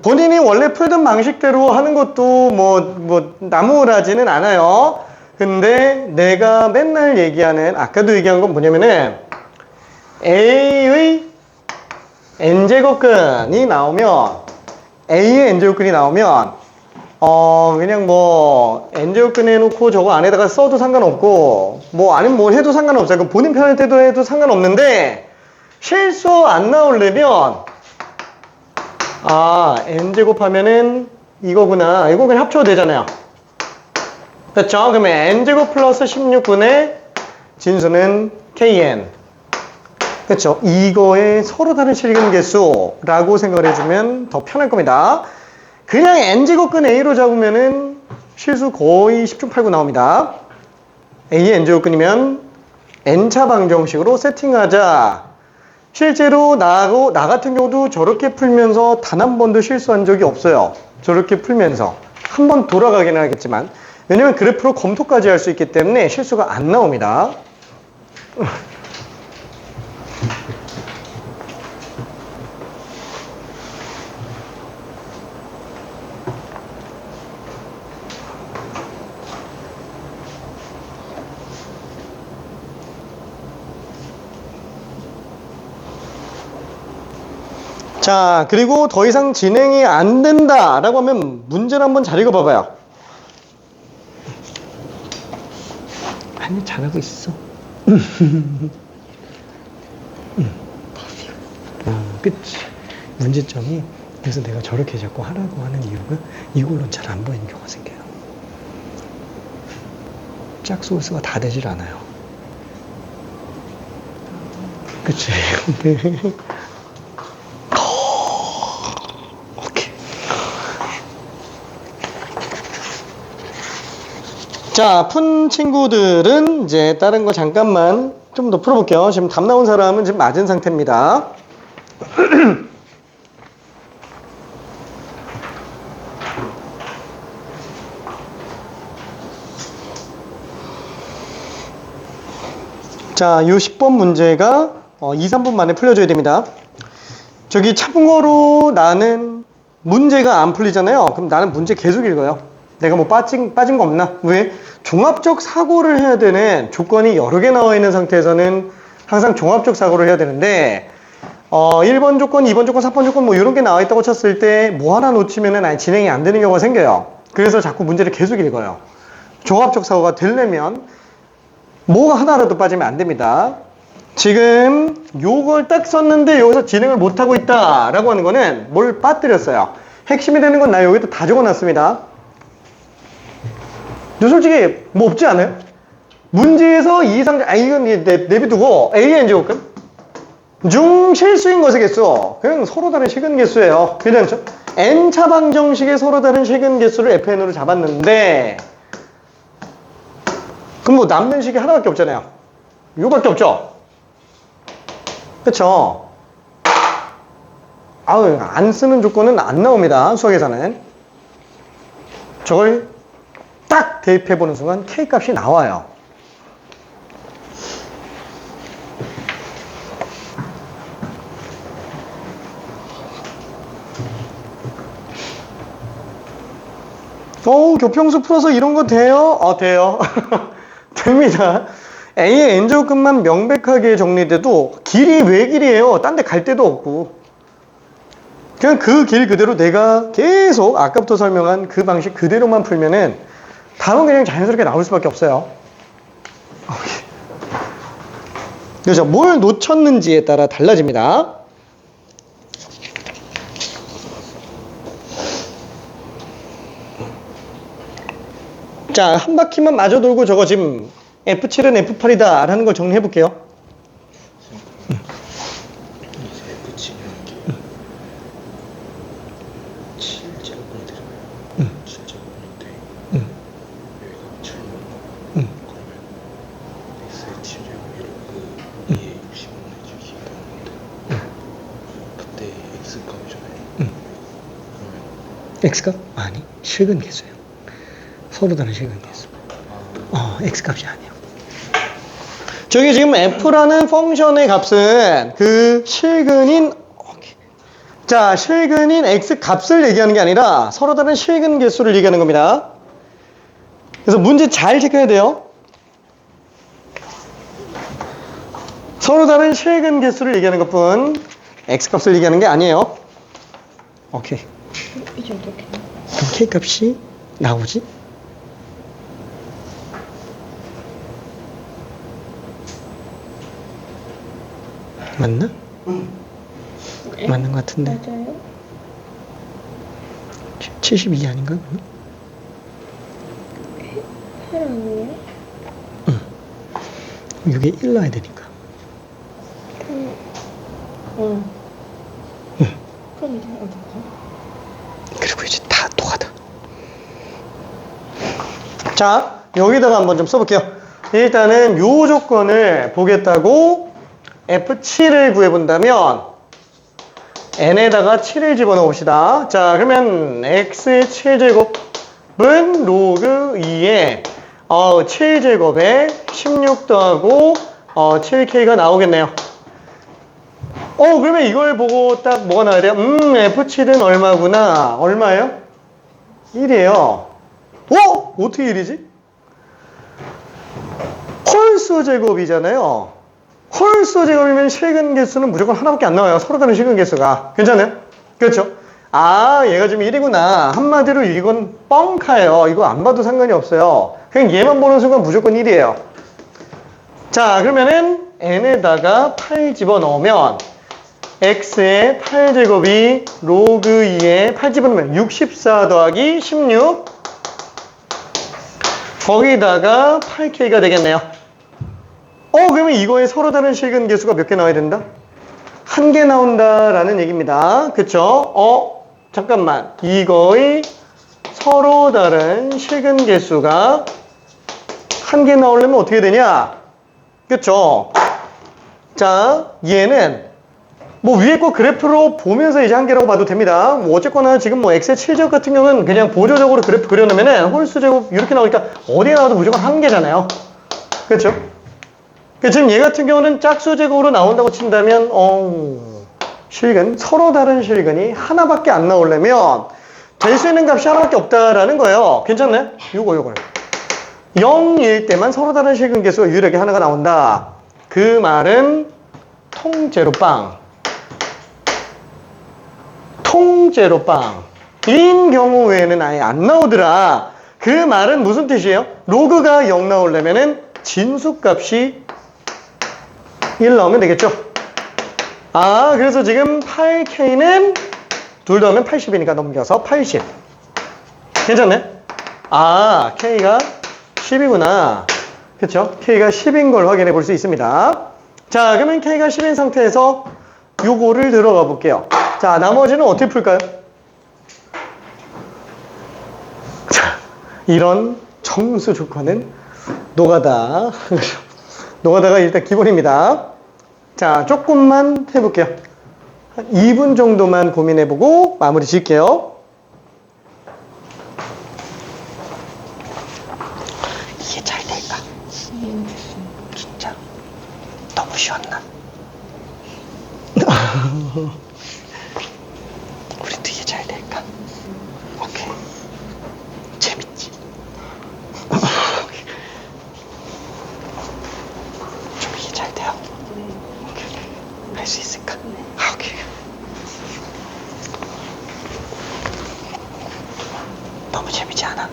본인이 원래 풀던 방식대로 하는 것도 나무라지는 않아요. 근데 내가 맨날 얘기하는, 아까도 얘기한 건 뭐냐면은 A의 n제곱근이 나오면, A의 n제곱근이 나오면 그냥 n제곱근 해놓고 저거 안에다가 써도 상관없고 아니면 뭘 해도 상관없어요. 그 본인 편할 때도 해도 상관없는데, 실수 안 나오려면 n제곱 하면은 이거구나. 이거 그냥 합쳐도 되잖아요. 그렇죠? 그러면 n제곱 플러스 16분의 진수는 kn. 그렇죠? 이거에 서로 다른 실근 개수라고 생각을 해주면 더 편할 겁니다. 그냥 n제곱근 a로 잡으면은 실수 거의 10중 8구 나옵니다. a의 n제곱근이면 n차 방정식으로 세팅하자. 실제로 나 같은 경우도 저렇게 풀면서 단 한 번도 실수한 적이 없어요. 저렇게 풀면서. 한 번 돌아가기는 하겠지만. 왜냐면 그래프로 검토까지 할 수 있기 때문에 실수가 안 나옵니다. 자, 그리고 더 이상 진행이 안 된다라고 하면 문제를 한번 잘 읽어봐봐요. 아니, 잘하고 있어. 그치. 문제점이 그래서 내가 저렇게 자꾸 하라고 하는 이유가 이걸로는 잘 안 보이는 경우가 생겨요. 짝 소스가 다 되질 않아요. 그치. 오케이. 자, 푼 친구들은 이제 다른 거 잠깐만 좀 더 풀어볼게요. 지금 답 나온 사람은 지금 맞은 상태입니다. 자, 이 10번 문제가 2, 3분 만에 풀려줘야 됩니다. 저기 참고로 나는 문제가 안 풀리잖아요. 그럼 나는 문제 계속 읽어요. 내가 뭐 빠진 거 없나? 왜? 종합적 사고를 해야 되는 조건이 여러 개 나와 있는 상태에서는 항상 종합적 사고를 해야 되는데 1번 조건, 2번 조건, 4번 조건 뭐 이런 게 나와 있다고 쳤을 때 뭐 하나 놓치면은 아예 진행이 안 되는 경우가 생겨요. 그래서 자꾸 문제를 계속 읽어요. 종합적 사고가 되려면 뭐가 하나라도 빠지면 안 됩니다. 지금 요걸 딱 썼는데 여기서 진행을 못하고 있다라고 하는 거는 뭘 빠뜨렸어요. 핵심이 되는 건 나 여기다 다 적어놨습니다. 근데 솔직히 뭐 없지 않아요? 문제에서 이상, 이건 내비두고 A의 제곱근 중 실수인 것의 개수 그냥 서로 다른 식은 개수예요. 괜찮죠? N차 방정식의 서로 다른 식은 개수를 FN으로 잡았는데 그럼 뭐 남는 식이 하나밖에 없잖아요. 이거밖에 없죠? 그쵸? 아우, 안 쓰는 조건은 안 나옵니다. 수학에서는. 저걸 딱 대입해보는 순간 K 값이 나와요. 교평수 풀어서 이런 거 돼요? 돼요. 됩니다. A의 N제곱근만 명백하게 정리돼도 길이 왜 길이에요? 딴 데 갈 데도 없고. 그냥 그 길 그대로 내가 계속 아까부터 설명한 그 방식 그대로만 풀면은 답은 그냥 자연스럽게 나올 수밖에 없어요. 그래서 뭘 놓쳤는지에 따라 달라집니다. 자, 한 바퀴만 마저 돌고 저거 지금 F7은 F8이다 라는 걸 정리해 볼게요. 이제 F7이라는 게 7제곱분이 되잖아요. 7제곱분인데 여기가 7분 그러면 X의 7제곱이 로그 2의 65분의 주기 나오는데 그때 X값이잖아요. 그러면 X값? 아니, 식은 개수예요. 서로 다른 식은 개수. X값이 아니에요. 저기 지금 F라는 펑션의 값은 그 실근인 자, 실근인 X값을 얘기하는 게 아니라 서로 다른 실근 개수를 얘기하는 겁니다. 그래서 문제 잘 체크해야 돼요. 서로 다른 실근 개수를 얘기하는 것뿐 X값을 얘기하는 게 아니에요. 오케이. 이제 어떻게? 그럼 K값이 나오지? 맞나? 네? 맞는 것 같은데. 맞아요? 72 아닌가? 헬 아니에요? 이게 1 나야 되니까. 응. 그럼 이제 어떡해? 그리고 이제 다 똑같아. 자, 여기다가 한번 좀 써볼게요. 일단은 요 조건을 보겠다고 F7을 구해본다면 n에다가 7을 집어넣읍시다. 자, 그러면 x의 7제곱은 로그 2에 7제곱에 16 더하고 7k가 나오겠네요. 그러면 이걸 보고 딱 뭐가 나와야 돼요? F7은 얼마구나. 얼마예요? 1이에요. 어떻게 1이지? 홀수 제곱이잖아요. 홀수 제곱이면 실근 개수는 무조건 하나밖에 안 나와요. 서로 다른 실근 개수가. 괜찮아요? 그렇죠? 아, 얘가 지금 1이구나. 한마디로 이건 뻥카예요. 이거 안 봐도 상관이 없어요. 그냥 얘만 보는 순간 무조건 1이에요. 자, 그러면은 n에다가 8 집어넣으면 x의 8제곱이 로그 2에 8 집어넣으면 64 더하기 16 거기다가 8k가 되겠네요. 그러면 이거에 서로 다른 실근 개수가 몇 개 나와야 된다? 1개 나온다라는 얘기입니다. 그쵸? 잠깐만. 이거의 서로 다른 실근 개수가 1개 나오려면 어떻게 되냐? 그쵸? 자, 얘는 뭐 위에 거 그래프로 보면서 이제 1개라고 봐도 됩니다. 뭐 어쨌거나 지금 뭐 x의 7제곱 같은 경우는 그냥 보조적으로 그래프 그려놓으면은 홀수 제곱 이렇게 나오니까 어디에 나와도 무조건 1개잖아요. 그쵸? 지금 얘 같은 경우는 짝수 제곱으로 나온다고 친다면 실근, 서로 다른 실근이 하나밖에 안 나오려면 될 수 있는 값이 하나밖에 없다라는 거예요. 괜찮나요? 요걸 0일 때만 서로 다른 실근 개수가 유일하게 하나가 나온다. 그 말은 통제로빵 인 경우 외에는 아예 안 나오더라. 그 말은 무슨 뜻이에요? 로그가 0 나오려면은 진수값이 1 나오면 되겠죠? 그래서 지금 8K는 둘 더하면 80이니까 넘겨서 80. 괜찮네? K가 10이구나. 그쵸? K가 10인 걸 확인해 볼 수 있습니다. 자, 그러면 K가 10인 상태에서 요거를 들어가 볼게요. 자, 나머지는 어떻게 풀까요? 자, 이런 정수 조건은 노가다. 노가다가 일단 기본입니다. 자, 조금만 해볼게요. 한 2분 정도만 고민해보고 마무리 지을게요. 이게 잘 될까? 진짜 너무 쉬웠나? 우리도 이게 잘 될까? 오케이. 재밌지? 좀 이게 잘 돼요? 오케이. 할 수 있을까? 오케이. 너무 재밌지 않아?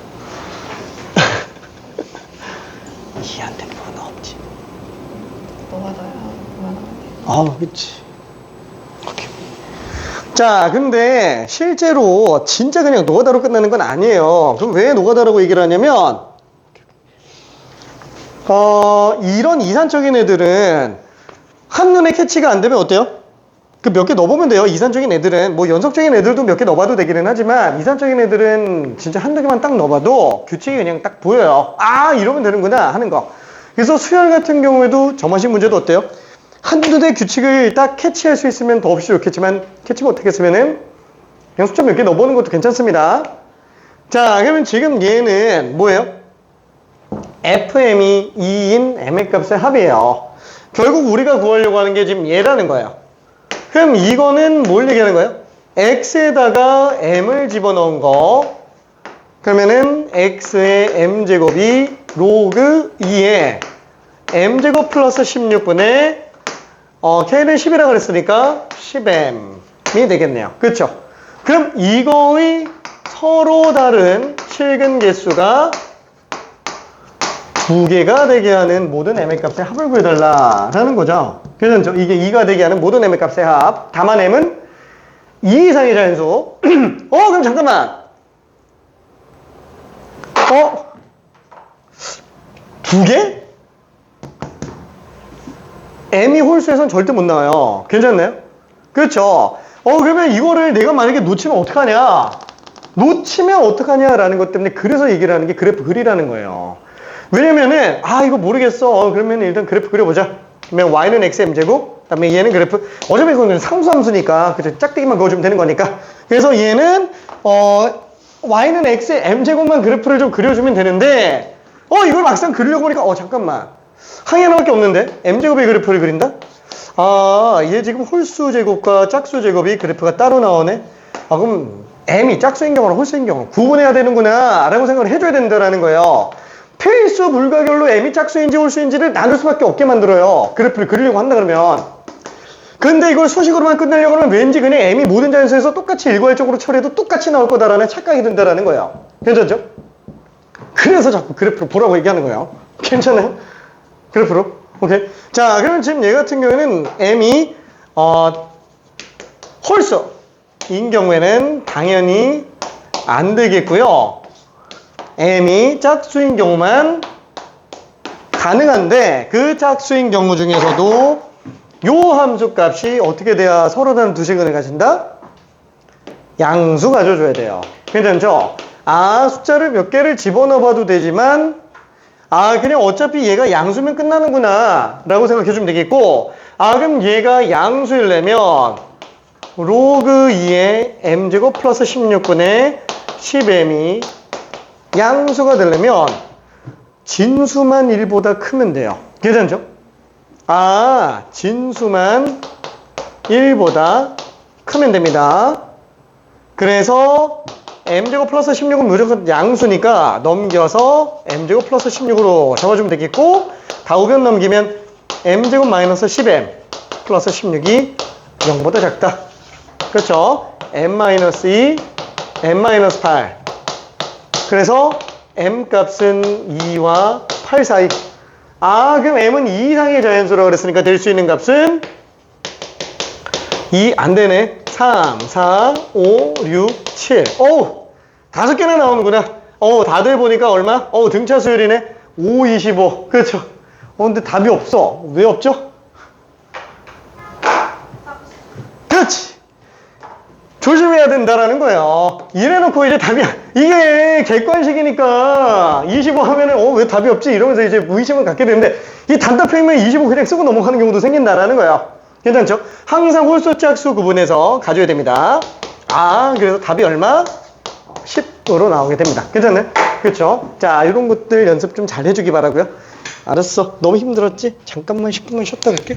이해 안 되는 부분은 없지? 그치. 오케이. 자, 근데 실제로 진짜 그냥 노가다로 끝나는 건 아니에요. 그럼 왜 노가다라고 얘기를 하냐면, 이런 이산적인 애들은 한눈에 캐치가 안 되면 어때요? 그 몇 개 넣어보면 돼요. 이산적인 애들은. 뭐 연속적인 애들도 몇 개 넣어봐도 되기는 하지만, 이산적인 애들은 진짜 한두 개만 딱 넣어봐도 규칙이 그냥 딱 보여요. 이러면 되는구나 하는 거. 그래서 수열 같은 경우에도 저만식 문제도 어때요? 한두 대 규칙을 딱 캐치할 수 있으면 더없이 좋겠지만 캐치 못하겠으면은 그냥 숫자 몇 개 넣어보는 것도 괜찮습니다. 자, 그러면 지금 얘는 뭐예요? FM이 2인 M의 값의 합이에요. 결국 우리가 구하려고 하는 게 지금 얘라는 거예요. 그럼 이거는 뭘 얘기하는 거예요? X에다가 M을 집어넣은 거. 그러면은 X의 M제곱이 로그 2에 M제곱 플러스 16분의 K는 10이라고 그랬으니까 10M이 되겠네요. 그쵸? 그럼 이거의 서로 다른 실근 개수가 2개가 되게 하는 모든 M의 값의 합을 구해달라라는 거죠. 그래서 이게 2가 되게 하는 모든 M의 값의 합. 다만 M은 2 이상의 자연수. 그럼 잠깐만. 2개? M이 홀수에선 절대 못 나와요. 괜찮나요? 그렇죠? 그러면 이거를 내가 만약에 놓치면 어떡하냐? 놓치면 어떡하냐라는 것 때문에 그래서 얘기를 하는 게 그래프 그리라는 거예요. 왜냐면은, 이거 모르겠어. 그러면 일단 그래프 그려보자. 그러면 y는 xm제곱, 그 다음에 얘는 그래프, 어차피 이거는 상수함수니까, 그죠? 짝대기만 그어주면 되는 거니까. 그래서 얘는, y는 xm제곱만 그래프를 좀 그려주면 되는데, 이걸 막상 그리려고 보니까, 잠깐만. 항이 하나밖에 없는데? m제곱의 그래프를 그린다? 얘 지금 홀수 제곱과 짝수 제곱이 그래프가 따로 나오네? 그럼 m이 짝수인 경우랑 홀수인 경우 구분해야 되는구나 라고 생각을 해줘야 된다는 거예요. 필수 불가결로 m이 짝수인지 홀수인지를 나눌 수밖에 없게 만들어요. 그래프를 그리려고 한다 그러면. 근데 이걸 수식으로만 끝내려고 하면 왠지 그냥 m이 모든 자연수에서 똑같이 일괄적으로 처리해도 똑같이 나올 거다라는 착각이 든다라는 거예요. 괜찮죠? 그래서 자꾸 그래프로 보라고 얘기하는 거예요. 괜찮아요? 그래프로? 오케이. 자, 그러면 지금 얘 같은 경우에는 m이 홀수인 경우에는 당연히 안 되겠고요. m이 짝수인 경우만 가능한데 그 짝수인 경우 중에서도 요 함수 값이 어떻게 돼야 서로 다른 두 식을 가진다? 양수 가져줘야 돼요. 괜찮죠? 숫자를 몇 개를 집어넣어 봐도 되지만 그냥 어차피 얘가 양수면 끝나는구나 라고 생각해 주면 되겠고 그럼 얘가 양수이려면 로그 2의 m제곱 플러스 16분의 10m이 양수가 되려면 진수만 1보다 크면 돼요. 괜찮죠? 진수만 1보다 크면 됩니다. 그래서 m제곱 플러스 16은 무조건 양수니까 넘겨서 m제곱 플러스 16으로 잡아주면 되겠고 다우변 넘기면 m제곱 마이너스 10m 플러스 16이 0보다 작다. 그렇죠? m-2, m-8 그래서 m 값은 2와 8 사이. 그럼 m은 2 이상의 자연수라고 그랬으니까 될 수 있는 값은 2 안 되네. 3, 4, 5, 6, 7. 5개나 나오는구나. 다들 보니까 얼마? 등차 수열이네. 5, 25. 그렇죠. 근데 답이 없어. 왜 없죠? 그렇지. 조심해야 된다라는 거예요. 이래놓고 이제 답이, 이게 객관식이니까 25 하면은, 왜 답이 없지? 이러면서 이제 무의심을 갖게 되는데, 이 단답형이면 25 그냥 쓰고 넘어가는 경우도 생긴다라는 거예요. 괜찮죠? 항상 홀수 짝수 구분해서 가져야 됩니다. 그래서 답이 얼마? 10으로 나오게 됩니다. 괜찮네? 그렇죠? 자, 이런 것들 연습 좀 잘 해주기 바라고요. 알았어. 너무 힘들었지? 잠깐만 10분만 쉬었다 갈게.